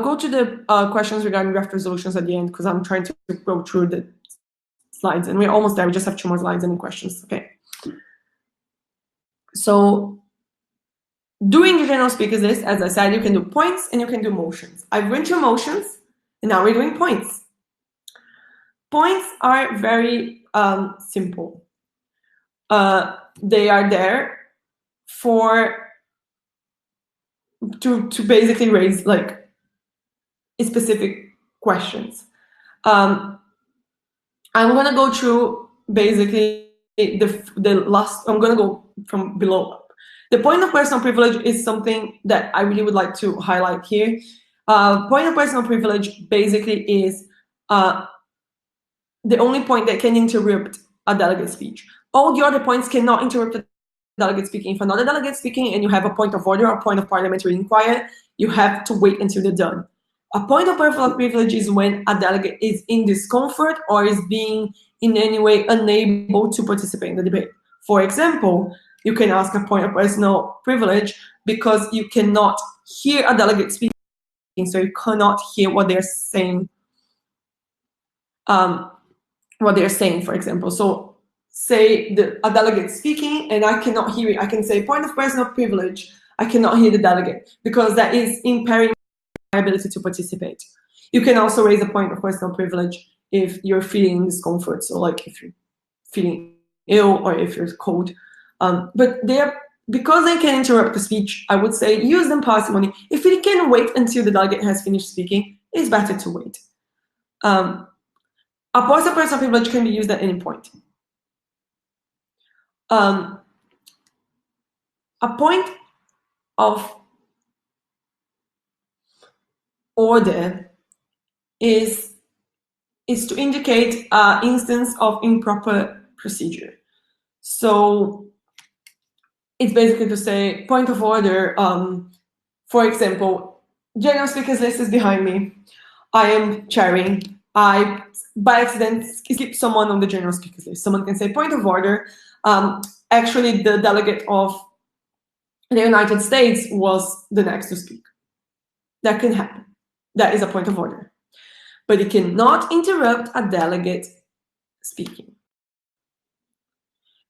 go to the questions regarding draft resolutions at the end because I'm trying to go through the slides and we're almost there. We just have 2 more slides and questions. Okay. So during the general speakers list, as I said, you can do points and you can do motions. I've run through motions and now we're doing points. Points are very simple. They are there to basically raise like specific questions. I'm gonna go through basically the last, I'm gonna go from below up. The point of personal privilege is something that I really would like to highlight here. Point of personal privilege basically is the only point that can interrupt a delegate speech. All the other points cannot interrupt a delegate speaking. If another delegate speaking and you have a point of order or a point of parliamentary inquiry, you have to wait until they're done. A point of personal privilege is when a delegate is in discomfort or is being in any way unable to participate in the debate. For example, you can ask a point of personal privilege because you cannot hear a delegate speaking, so you cannot hear what they're saying. For example. So say a delegate speaking and I cannot hear it. I can say point of personal privilege. I cannot hear the delegate because that is impairing my ability to participate. You can also raise a point of personal privilege if you're feeling discomfort. So like if you're feeling ill or if you're cold. But because they can interrupt the speech, I would say use them parsimony. If it can wait until the delegate has finished speaking, it's better to wait. A point of personal privilege can be used at any point. A point of order is to indicate an instance of improper procedure. So it's basically to say point of order. For example, general speakers list is behind me. I am chairing. I by accident skip someone on the general speakers list. Someone can say point of order. Actually, the delegate of the United States was the next to speak. That can happen. That is a point of order. But it cannot interrupt a delegate speaking.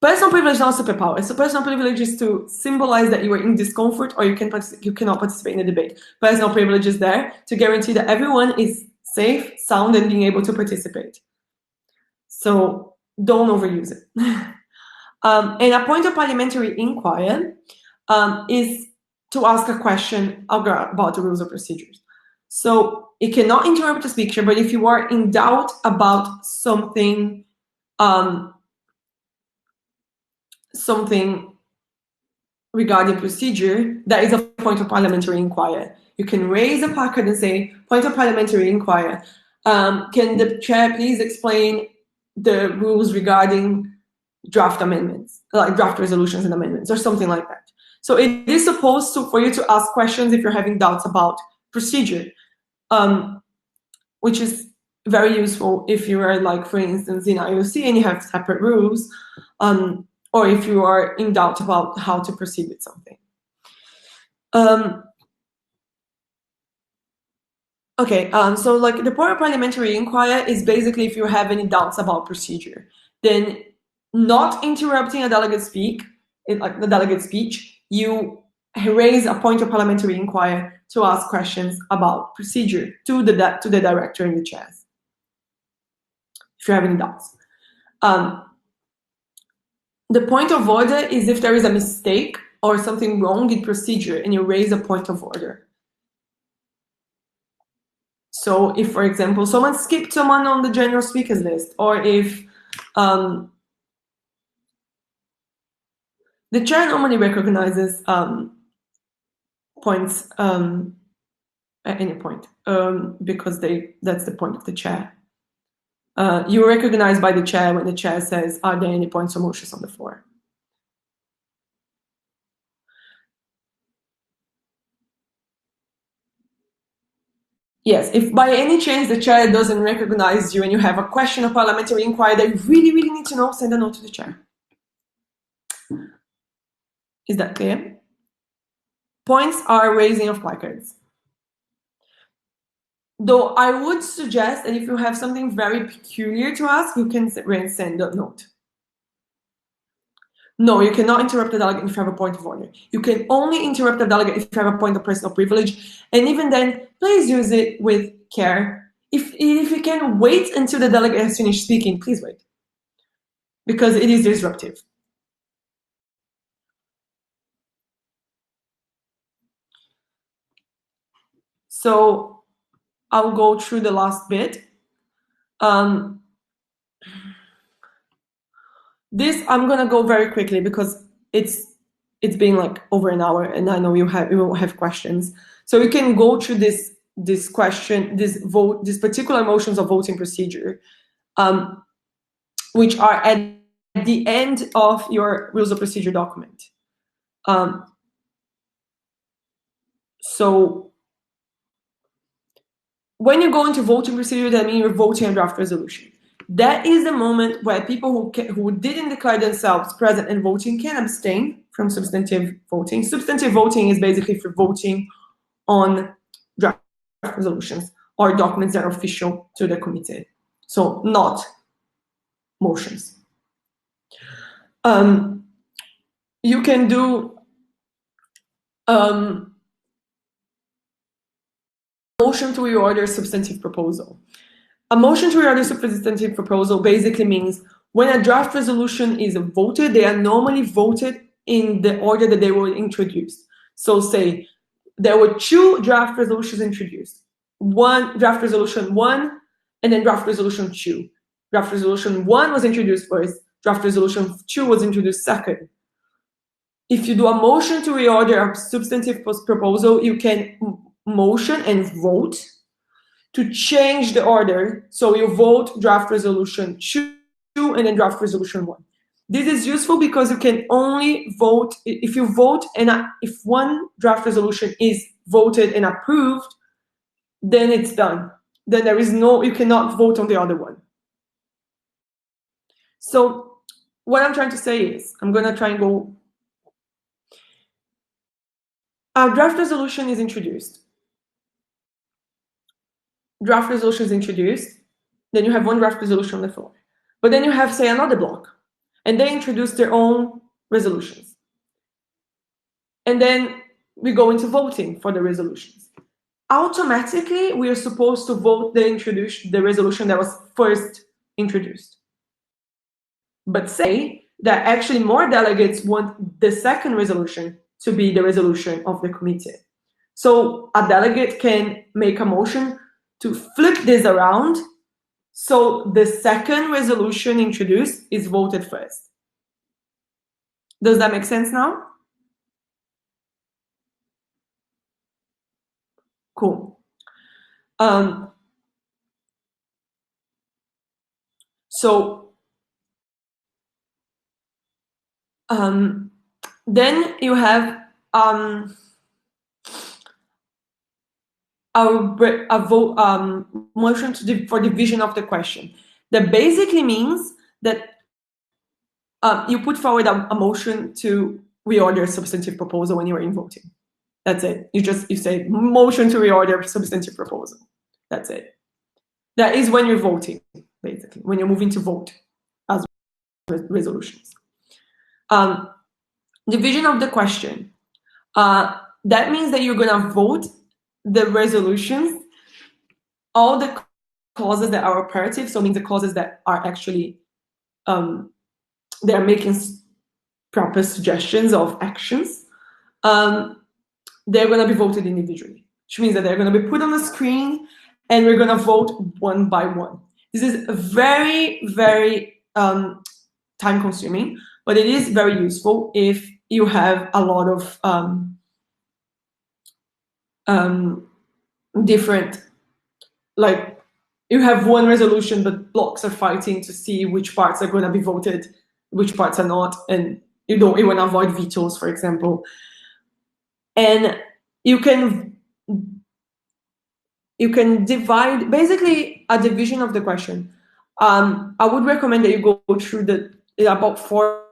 Personal privilege is not superpower. So personal privilege is to symbolize that you are in discomfort or you cannot participate in the debate. Personal privilege is there to guarantee that everyone is safe, sound, and being able to participate. So don't overuse it. And a point of parliamentary inquiry is to ask a question about the rules of procedures. So it cannot interrupt the speaker, but if you are in doubt about something regarding procedure, that is a point of parliamentary inquiry. You can raise a placard and say, point of parliamentary inquiry. Can the chair please explain the rules regarding draft amendments, like draft resolutions and amendments, or something like that. So it is supposed for you to ask questions if you're having doubts about procedure, which is very useful if you are, like, for instance, in IOC and you have separate rules, or if you are in doubt about how to proceed with something. So like the point of parliamentary inquiry is basically if you have any doubts about procedure, then not interrupting a delegate speech, you raise a point of parliamentary inquiry to ask questions about procedure to the director and the chairs, if you have any doubts. The point of order is if there is a mistake or something wrong in procedure and you raise a point of order. So if, for example, someone skipped someone on the general speakers list, or if the chair normally recognizes points at any point, because that's the point of the chair. You're recognized by the chair when the chair says, are there any points or motions on the floor? Yes, if by any chance the chair doesn't recognize you and you have a question of parliamentary inquiry that you really, really need to know, send a note to the chair. Is that clear? Points are raising of placards. Though I would suggest that if you have something very peculiar to ask, you can send a note. No, you cannot interrupt the delegate if you have a point of order. You can only interrupt the delegate if you have a point of personal privilege. And even then, please use it with care. If you can wait until the delegate has finished speaking, please wait. Because it is disruptive. So I'll go through the last bit. This I'm gonna go very quickly because it's been like over an hour, and I know you will have questions. So you can go through this question, these particular motions of voting procedure, which are at the end of your rules of procedure document. So when you go into voting procedure, that means you're voting a draft resolution. That is the moment where people who didn't declare themselves present and voting can abstain from substantive voting. Substantive voting is basically for voting on draft resolutions or documents that are official to the committee. So not motions. You can do motion to reorder substantive proposal. A motion to reorder substantive proposal basically means when a draft resolution is voted, they are normally voted in the order that they were introduced. So say there were 2 draft resolutions introduced. One draft resolution 1 and then draft resolution 2. Draft resolution 1 was introduced first, draft resolution 2 was introduced second. If you do a motion to reorder a substantive proposal, you can motion and vote to change the order. So you vote draft resolution 2 and then draft resolution 1. This is useful because you can only vote, if you vote and if one draft resolution is voted and approved, then it's done. Then there is you cannot vote on the other one. So what I'm trying to say is, I'm gonna try and go, a draft resolution is introduced. Draft resolution is introduced, then you have one draft resolution on the floor. But then you have, say, another block, and they introduce their own resolutions. And then we go into voting for the resolutions. Automatically, we are supposed to vote the resolution that was first introduced. But say that actually more delegates want the second resolution to be the resolution of the committee. So a delegate can make a motion to flip this around, so the second resolution introduced is voted first. Does that make sense now? Cool. Then you have a vote motion for division of the question. That basically means that you put forward a motion to reorder a substantive proposal when you are in voting. That's it. You say motion to reorder substantive proposal. That's it. That is when you're voting, basically, when you're moving to vote as resolutions. Division of the question. That means that you're gonna vote the resolutions, all the clauses that are operative, so it means the clauses that are actually they are making proper suggestions of actions. They're gonna be voted individually, which means that they're gonna be put on the screen and we're gonna vote one by one. This is very, very time consuming, but it is very useful if you have a lot of different, like you have one resolution, but blocks are fighting to see which parts are going to be voted, which parts are not, and you want to avoid vetoes, for example. And you can divide, basically a division of the question. I would recommend that you go through about four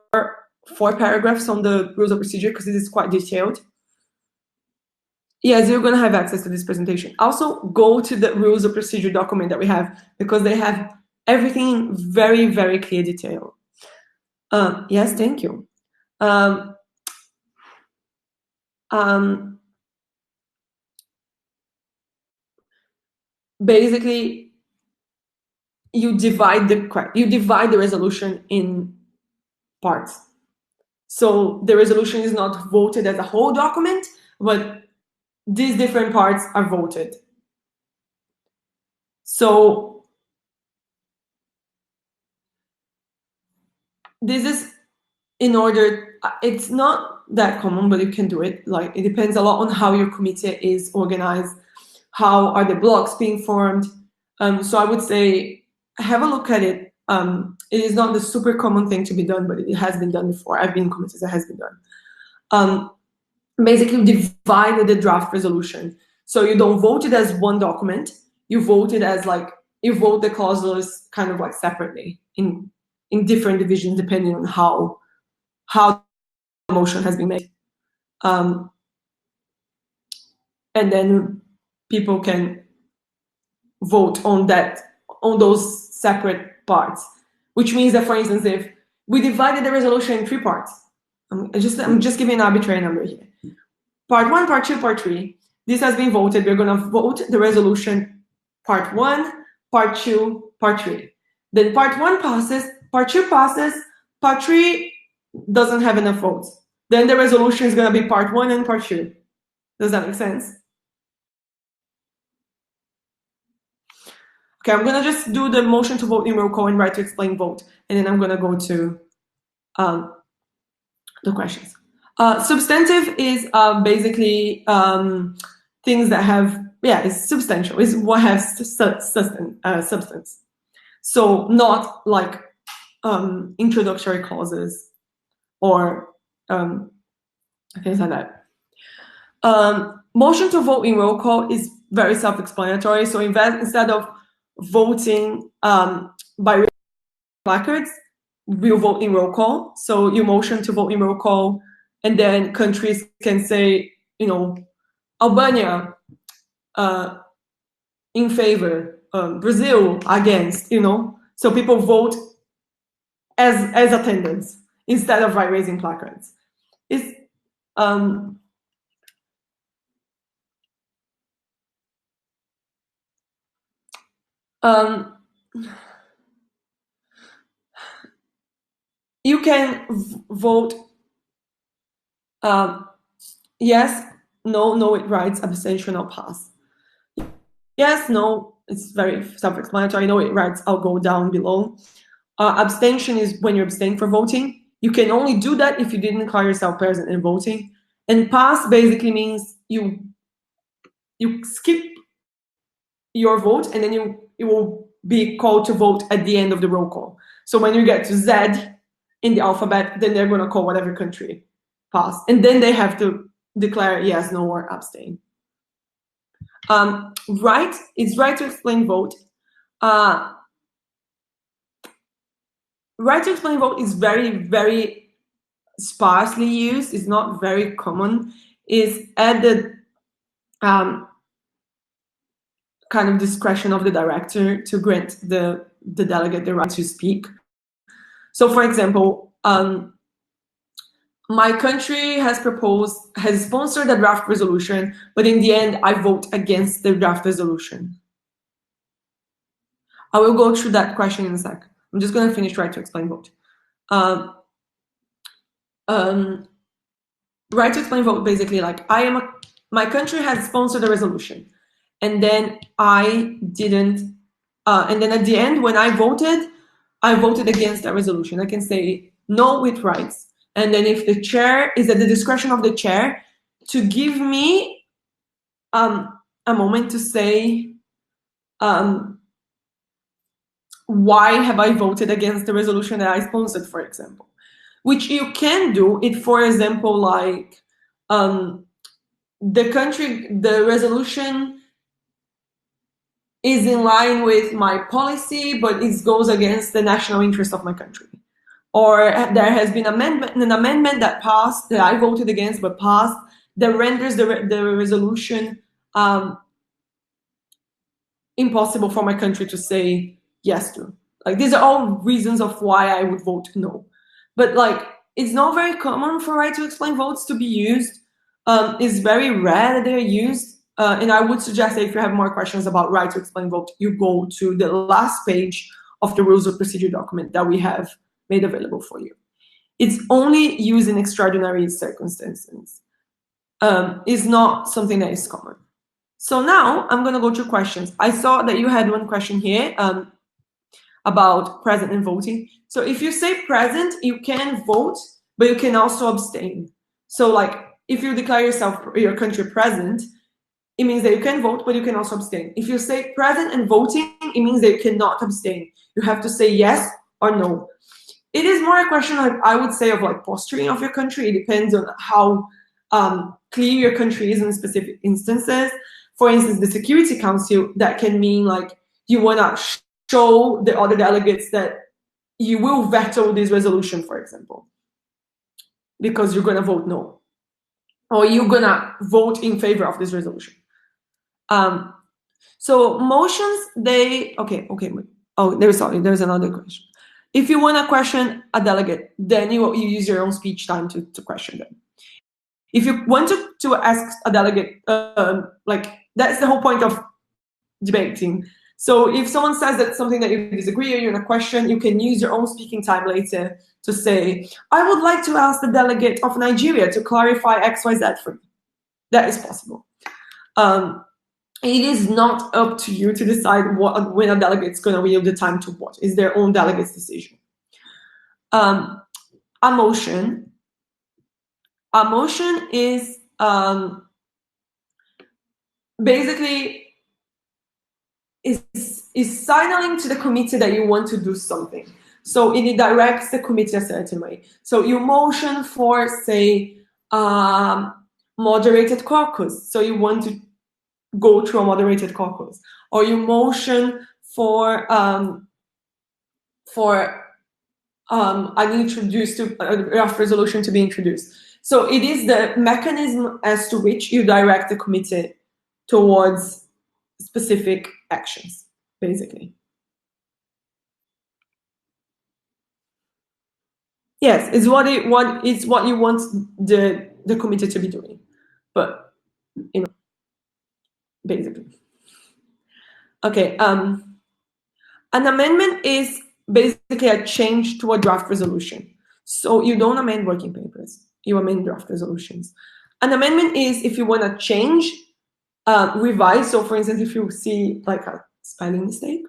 paragraphs on the rules of procedure, because this is quite detailed. Yes, you're going to have access to this presentation. Also, go to the rules of procedure document that we have, because they have everything in very, very clear detail. Yes, thank you. Basically, you divide the resolution in parts. So the resolution is not voted as a whole document, but these different parts are voted. So this is in order, it's not that common, but you can do it. Like, it depends a lot on how your committee is organized, how are the blocks being formed. So I would say have a look at it. It is not the super common thing to be done, but it has been done before. I've been in committees that has been done. Basically divide the draft resolution. So you don't vote it as one document. You vote it as like, you vote the clauses kind of like separately in different divisions depending on how the motion has been made. And then people can vote on those separate parts, which means that, for instance, if we divided the resolution in 3 parts, I'm just giving an arbitrary number here. Part 1, part 2, part 3. This has been voted. We're going to vote the resolution part 1, part 2, part 3. Then part 1 passes, part 2 passes, part 3 doesn't have enough votes. Then the resolution is going to be part 1 and part 2. Does that make sense? Okay, I'm going to just do the motion to vote in roll call and right to explain vote, and then I'm going to go to the questions. Substantive is basically things that have, it's substantial, is what has substance. So not like introductory clauses or things like that. Motion to vote in roll call is very self-explanatory. So instead of voting by placards, we'll vote in roll call. So you motion to vote in roll call, and then countries can say, Albania in favor, Brazil against, So people vote as attendance instead of raising placards. It's you can vote yes, no, it writes, abstention or pass. Yes, no, it's very self-explanatory. No, it writes, I'll go down below. Abstention is when you abstain for voting. You can only do that if you didn't declare yourself present in voting. And pass basically means you skip your vote, and then you will be called to vote at the end of the roll call. So when you get to Z in the alphabet, then they're going to call whatever country passed, and then they have to declare yes, no, or abstain. Right is right to explain vote. Right to explain vote is very, very sparsely used. It's not very common. Is at the kind of discretion of the director to grant the delegate the right to speak. So, for example, my country has sponsored a draft resolution, but in the end, I vote against the draft resolution. I will go through that question in a sec. I'm just going to finish right to explain vote. Right to explain vote, basically, like my country has sponsored a resolution, and then I didn't, and then at the end, when I voted against that resolution. I can say no with rights. And then if the chair is at the discretion of the chair to give me a moment to say why have I voted against the resolution that I sponsored, for example. Which you can do it, for example, like the resolution is in line with my policy, but it goes against the national interest of my country. Or there has been an amendment that passed, that I voted against but passed, that renders the resolution impossible for my country to say yes to. Like, these are all reasons of why I would vote no. But like, it's not very common for right to explain votes to be used. It's very rare that they're used. And I would suggest that if you have more questions about right to explain vote, you go to the last page of the rules of procedure document that we have made available for you. It's only used in extraordinary circumstances. It's not something that is common. So now I'm going to go to questions. I saw that you had one question here. about present and voting. So if you say present, you can vote, but you can also abstain. So like if you declare your country present, it means that you can vote, but you can also abstain. If you say present and voting, it means that you cannot abstain. You have to say yes or no. It is more a question, like I would say, of like posturing of your country. It depends on how clear your country is in specific instances. For instance, the Security Council, that can mean like you want to show the other delegates that you will veto this resolution, for example, because you're going to vote no, or you're going to vote in favor of this resolution. So motions, okay. Oh, there's another question. If you want to question a delegate, then you use your own speech time to question them. If you want to ask a delegate, like that's the whole point of debating. So if someone says that something that you disagree or you're in a question, you can use your own speaking time later to say, I would like to ask the delegate of Nigeria to clarify XYZ for me. That is possible. It is not up to you to decide when a delegate's going to yield the time to what. It's their own delegate's decision. A motion is basically is signaling to the committee that you want to do something. So it directs the committee a certain way. So you motion for, say, moderated caucus. So you want to go through a moderated caucus, or you motion for an draft resolution to be introduced. So it is the mechanism as to which you direct the committee towards specific actions, basically. Yes, it's what you want the committee to be doing, but basically. Okay. An amendment is basically a change to a draft resolution. So you don't amend working papers, you amend draft resolutions. An amendment is if you want to change, revise. So for instance, if you see like a spelling mistake,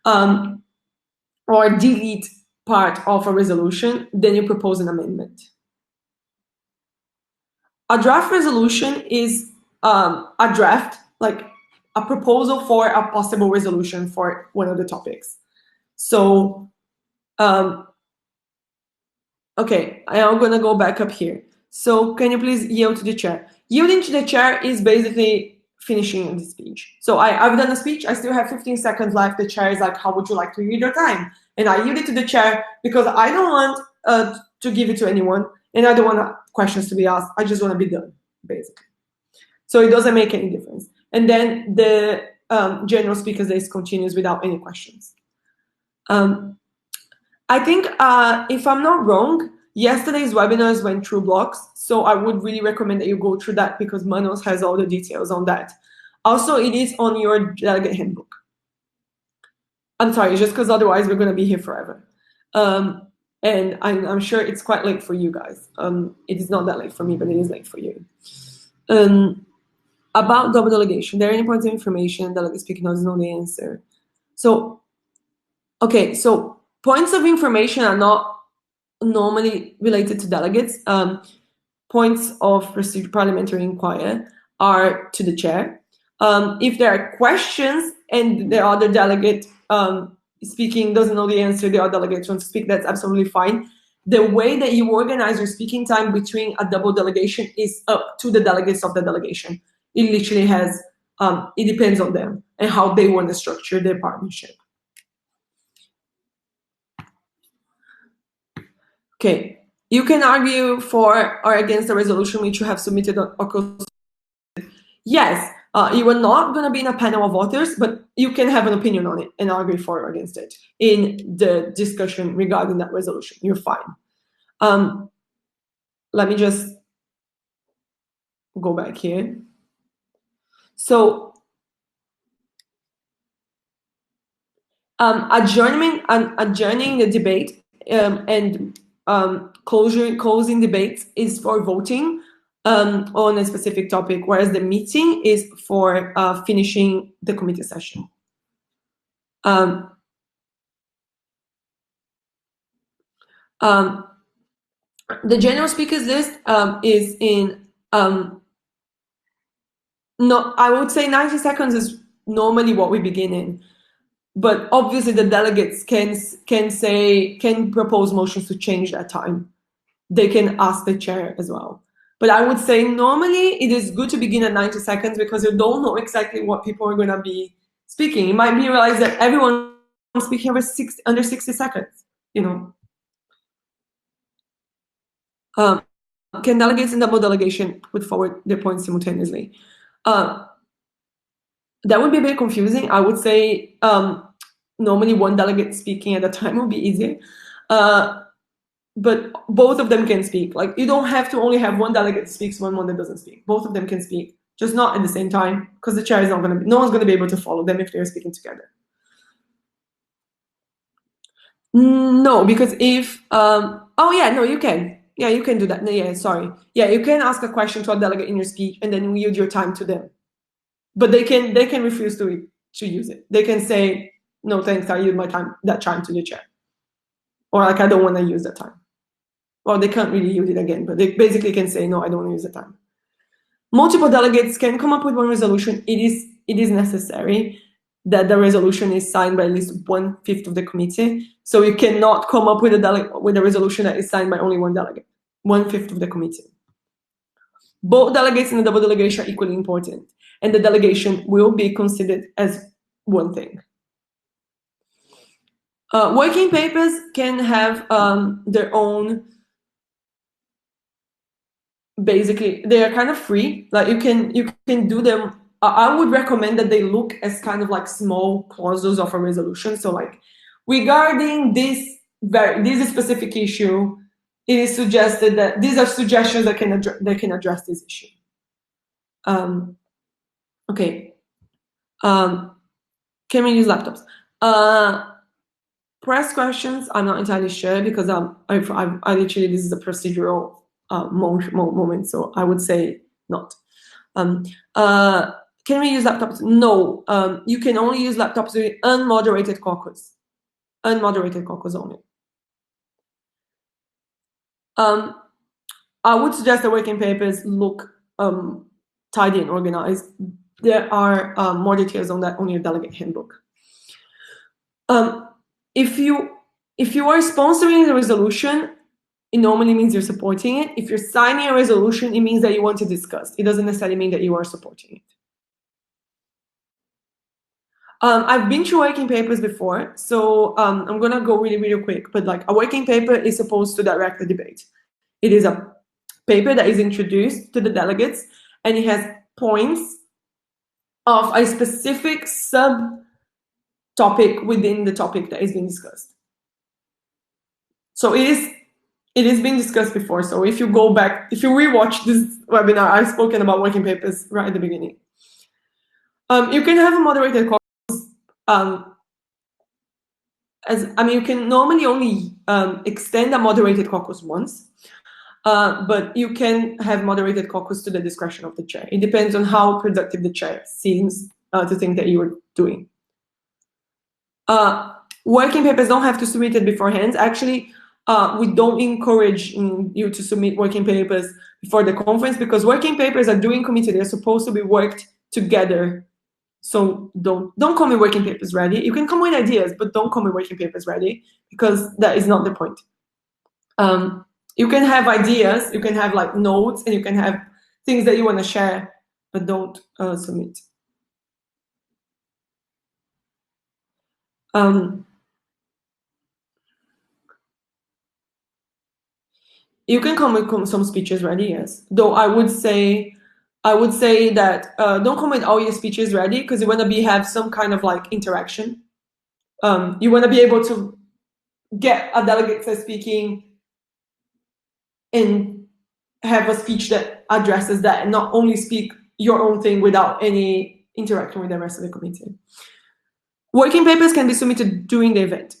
or delete part of a resolution, then you propose an amendment. A draft resolution is a draft, like a proposal for a possible resolution for one of the topics. So, okay, I'm gonna go back up here. So can you please yield to the chair? Yielding to the chair is basically finishing the speech. So I've done a speech, I still have 15 seconds left. The chair is like, how would you like to use your time? And I yield it to the chair because I don't want to give it to anyone, and I don't want questions to be asked. I just want to be done, basically. So it doesn't make any difference. And then the general speaker's list continues without any questions. I think, if I'm not wrong, yesterday's webinars went through blocks, so I would really recommend that you go through that because Manos has all the details on that. Also, it is on your delegate handbook. I'm sorry, just because otherwise we're going to be here forever. And I'm sure it's quite late for you guys. It is not that late for me, but it is late for you. About double delegation, there are any points of information delegate speaking doesn't know the answer. So, okay, so points of information are not normally related to delegates. Points of procedure parliamentary inquiry are to the chair. If there are questions and the other delegate speaking doesn't know the answer, the other delegate wants to speak, that's absolutely fine. The way that you organize your speaking time between a double delegation is up to the delegates of the delegation. It literally has, it depends on them and how they want to structure their partnership. Okay, you can argue for or against the resolution which you have submitted or yes, you are not going to be in a panel of authors, but you can have an opinion on it and argue for or against it in the discussion regarding that resolution. You're fine. Let me just go back here. So, adjourning the debate and closing debates is for voting on a specific topic, whereas the meeting is for finishing the committee session. The general speakers list is in, no, I would say 90 seconds is normally what we begin in. But obviously the delegates can propose motions to change that time. They can ask the chair as well. But I would say normally it is good to begin at 90 seconds because you don't know exactly what people are going to be speaking. You might be realized that everyone is speaking under 60 seconds, you know. Can delegates in double delegation put forward their points simultaneously? That would be a bit confusing. I would say normally one delegate speaking at a time would be easier. But both of them can speak. Like, you don't have to only have one delegate speaks, one that doesn't speak. Both of them can speak, just not at the same time, because the chair is not going to be, no one's going to be able to follow them if they're speaking together. No, because if, oh yeah, no, you can. Yeah, you can do that. No, yeah, sorry. Yeah, you can ask a question to a delegate in your speech and then yield your time to them. But they can refuse to use it. They can say, no, thanks, I yield that time to the chair. Or like, I don't want to use that time. Well, they can't really use it again, but they basically can say, no, I don't want to use the time. Multiple delegates can come up with one resolution. It is necessary that the resolution is signed by at least 1/5 of the committee. So you cannot come up with a resolution that is signed by only one delegate, 1/5 of the committee. Both delegates in the double delegation are equally important, and the delegation will be considered as one thing. Working papers can have their own. Basically, they are kind of free. Like, you can do them. I would recommend that they look as kind of like small clauses of a resolution. So like, regarding this specific issue, it is suggested that these are suggestions that can address this issue. Okay. Can we use laptops? Press questions, I'm not entirely sure because I literally, this is a procedural moment, so I would say not. Can we use laptops? No. You can only use laptops with unmoderated caucus. Unmoderated caucus only. I would suggest the working papers look tidy and organized. There are more details on that on your delegate handbook. If you are sponsoring the resolution, it normally means you're supporting it. If you're signing a resolution, it means that you want to discuss. It doesn't necessarily mean that you are supporting it. I've been through working papers before, so I'm going to go really, really quick. But like, a working paper is supposed to direct the debate. It is a paper that is introduced to the delegates, and it has points of a specific sub-topic within the topic that is being discussed. So it is being discussed before. So if you go back, if you rewatch this webinar, I've spoken about working papers right at the beginning. You can have a moderated caucus. You can normally only extend a moderated caucus once, but you can have moderated caucus to the discretion of the chair. It depends on how productive the chair seems to think that you are doing. Working papers don't have to submit it beforehand. Actually, we don't encourage you to submit working papers before the conference, because working papers are doing committee. They're supposed to be worked together. So don't come with working papers ready. You can come with ideas, but don't come with working papers ready, because that is not the point. You can have ideas, you can have like notes, and you can have things that you want to share, but don't submit. You can come with some speeches ready, yes. Though I would say that don't come with all your speeches ready, because you want to have some kind of like interaction. You want to be able to get a delegate speaking and have a speech that addresses that, and not only speak your own thing without any interaction with the rest of the committee. Working papers can be submitted during the event.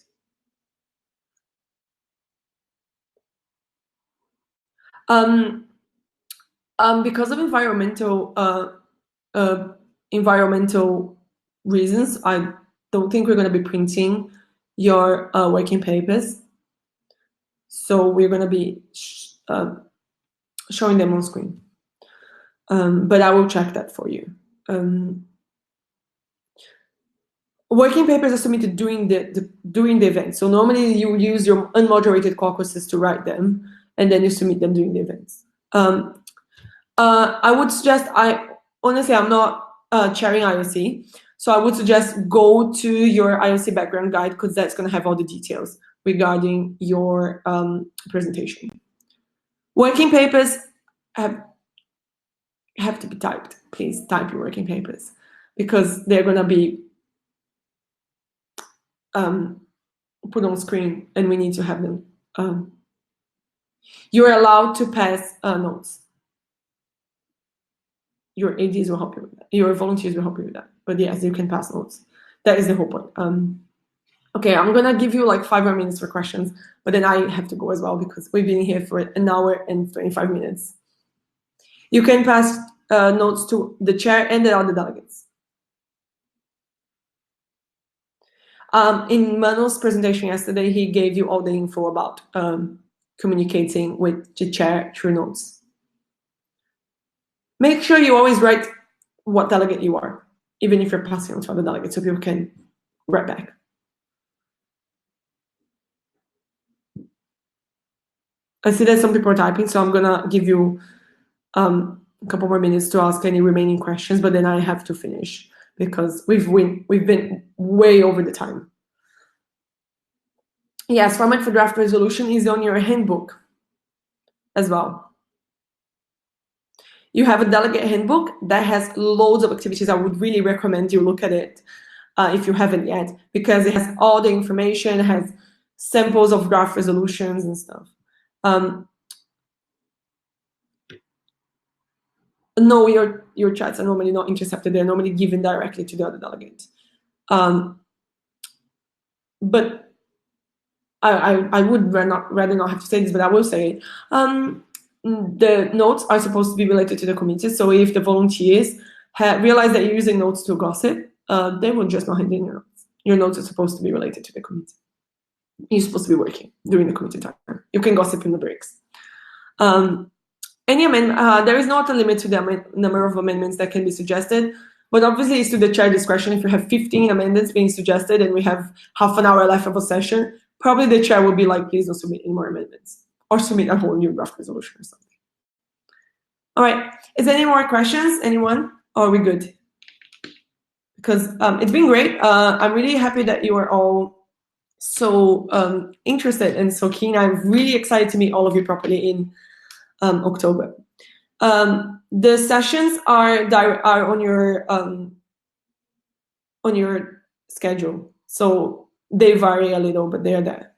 Because of environmental reasons, I don't think we're going to be printing your working papers. So we're going to be showing them on screen. But I will check that for you. Working papers are submitted during the event. So normally you use your unmoderated caucuses to write them, and then you submit them during the events. I would suggest, honestly, I'm not chairing IOC, so I would suggest go to your IOC background guide, because that's going to have all the details regarding your presentation. Working papers have to be typed. Please type your working papers, because they're going to be put on screen, and we need to have them. You're allowed to pass notes. Your ADs will help you with that. Your volunteers will help you with that. But yes, you can pass notes. That is the whole point. Okay, I'm gonna give you like 5 more minutes for questions, but then I have to go as well, because we've been here for 1 hour and 25 minutes. You can pass notes to the chair and the other delegates. In Manuel's presentation yesterday, he gave you all the info about communicating with the chair through notes. Make sure you always write what delegate you are, even if you're passing on to other delegates, so people can write back. I see that some people are typing, so I'm gonna give you a couple more minutes to ask any remaining questions, but then I have to finish, because we've been way over the time. Yes, format for draft resolution is on your handbook as well. You have a delegate handbook that has loads of activities. I would really recommend you look at it if you haven't yet, because it has all the information, it has samples of draft resolutions and stuff. No, your chats are normally not intercepted. They're normally given directly to the other delegate. But I would rather not have to say this, but I will say it. The notes are supposed to be related to the committee. So if the volunteers realize that you're using notes to gossip, they will just not hand in your notes. Your notes are supposed to be related to the committee. You're supposed to be working during the committee time. You can gossip in the breaks. Any amendment, there is not a limit to the number of amendments that can be suggested, but obviously it's to the chair discretion. If you have 15 amendments being suggested and we have half an hour left of a session, probably the chair will be like, please don't submit any more amendments, or submit a whole new draft resolution or something. All right, is there any more questions, anyone? Or are we good? Because it's been great. I'm really happy that you are all so interested and so keen. I'm really excited to meet all of you properly in October. The sessions are on your schedule, so they vary a little, but they're there.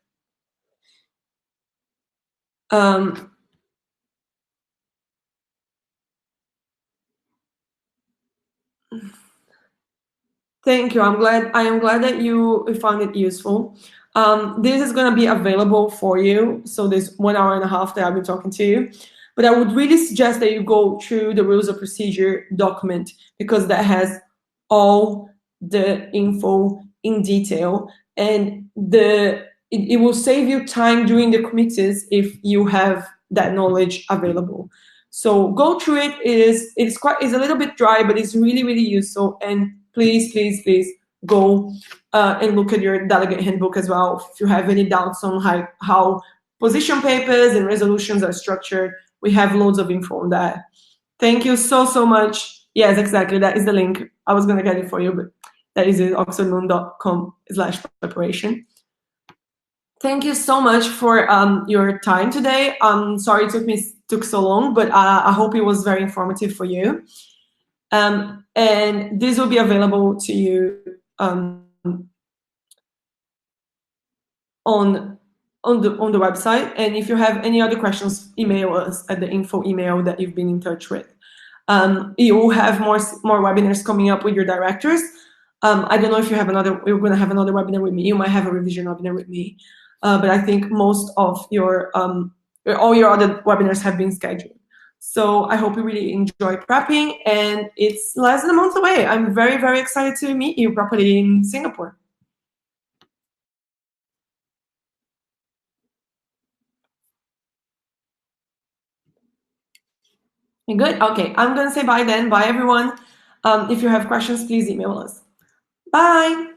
Thank you. I am glad that you found it useful. This is going to be available for you. So there's 1 hour and a half that I've been talking to you. But I would really suggest that you go through the rules of procedure document, because that has all the info in detail, and it will save you time during the committees if you have that knowledge available. So go through it. It's a little bit dry, but it's really, really useful. And please go and look at your delegate handbook as well. If you have any doubts on how position papers and resolutions are structured, we have loads of info on that. Thank you so much. Yes, exactly. That is the link. I was going to get it for you, but that is it, oxfordmoon.com/preparation. Thank you so much for your time today. I'm sorry it took so long, but I hope it was very informative for you. And this will be available to you on the website. And if you have any other questions, email us at the info email that you've been in touch with. You will have more webinars coming up with your directors. I don't know if you're going to have another webinar with me. You might have a revision webinar with me. But I think most of all your other webinars have been scheduled. So I hope you really enjoy prepping, and it's less than a month away. I'm very, very excited to meet you properly in Singapore. Good. Okay, I'm gonna say bye then. Bye everyone. If you have questions, please email us. Bye.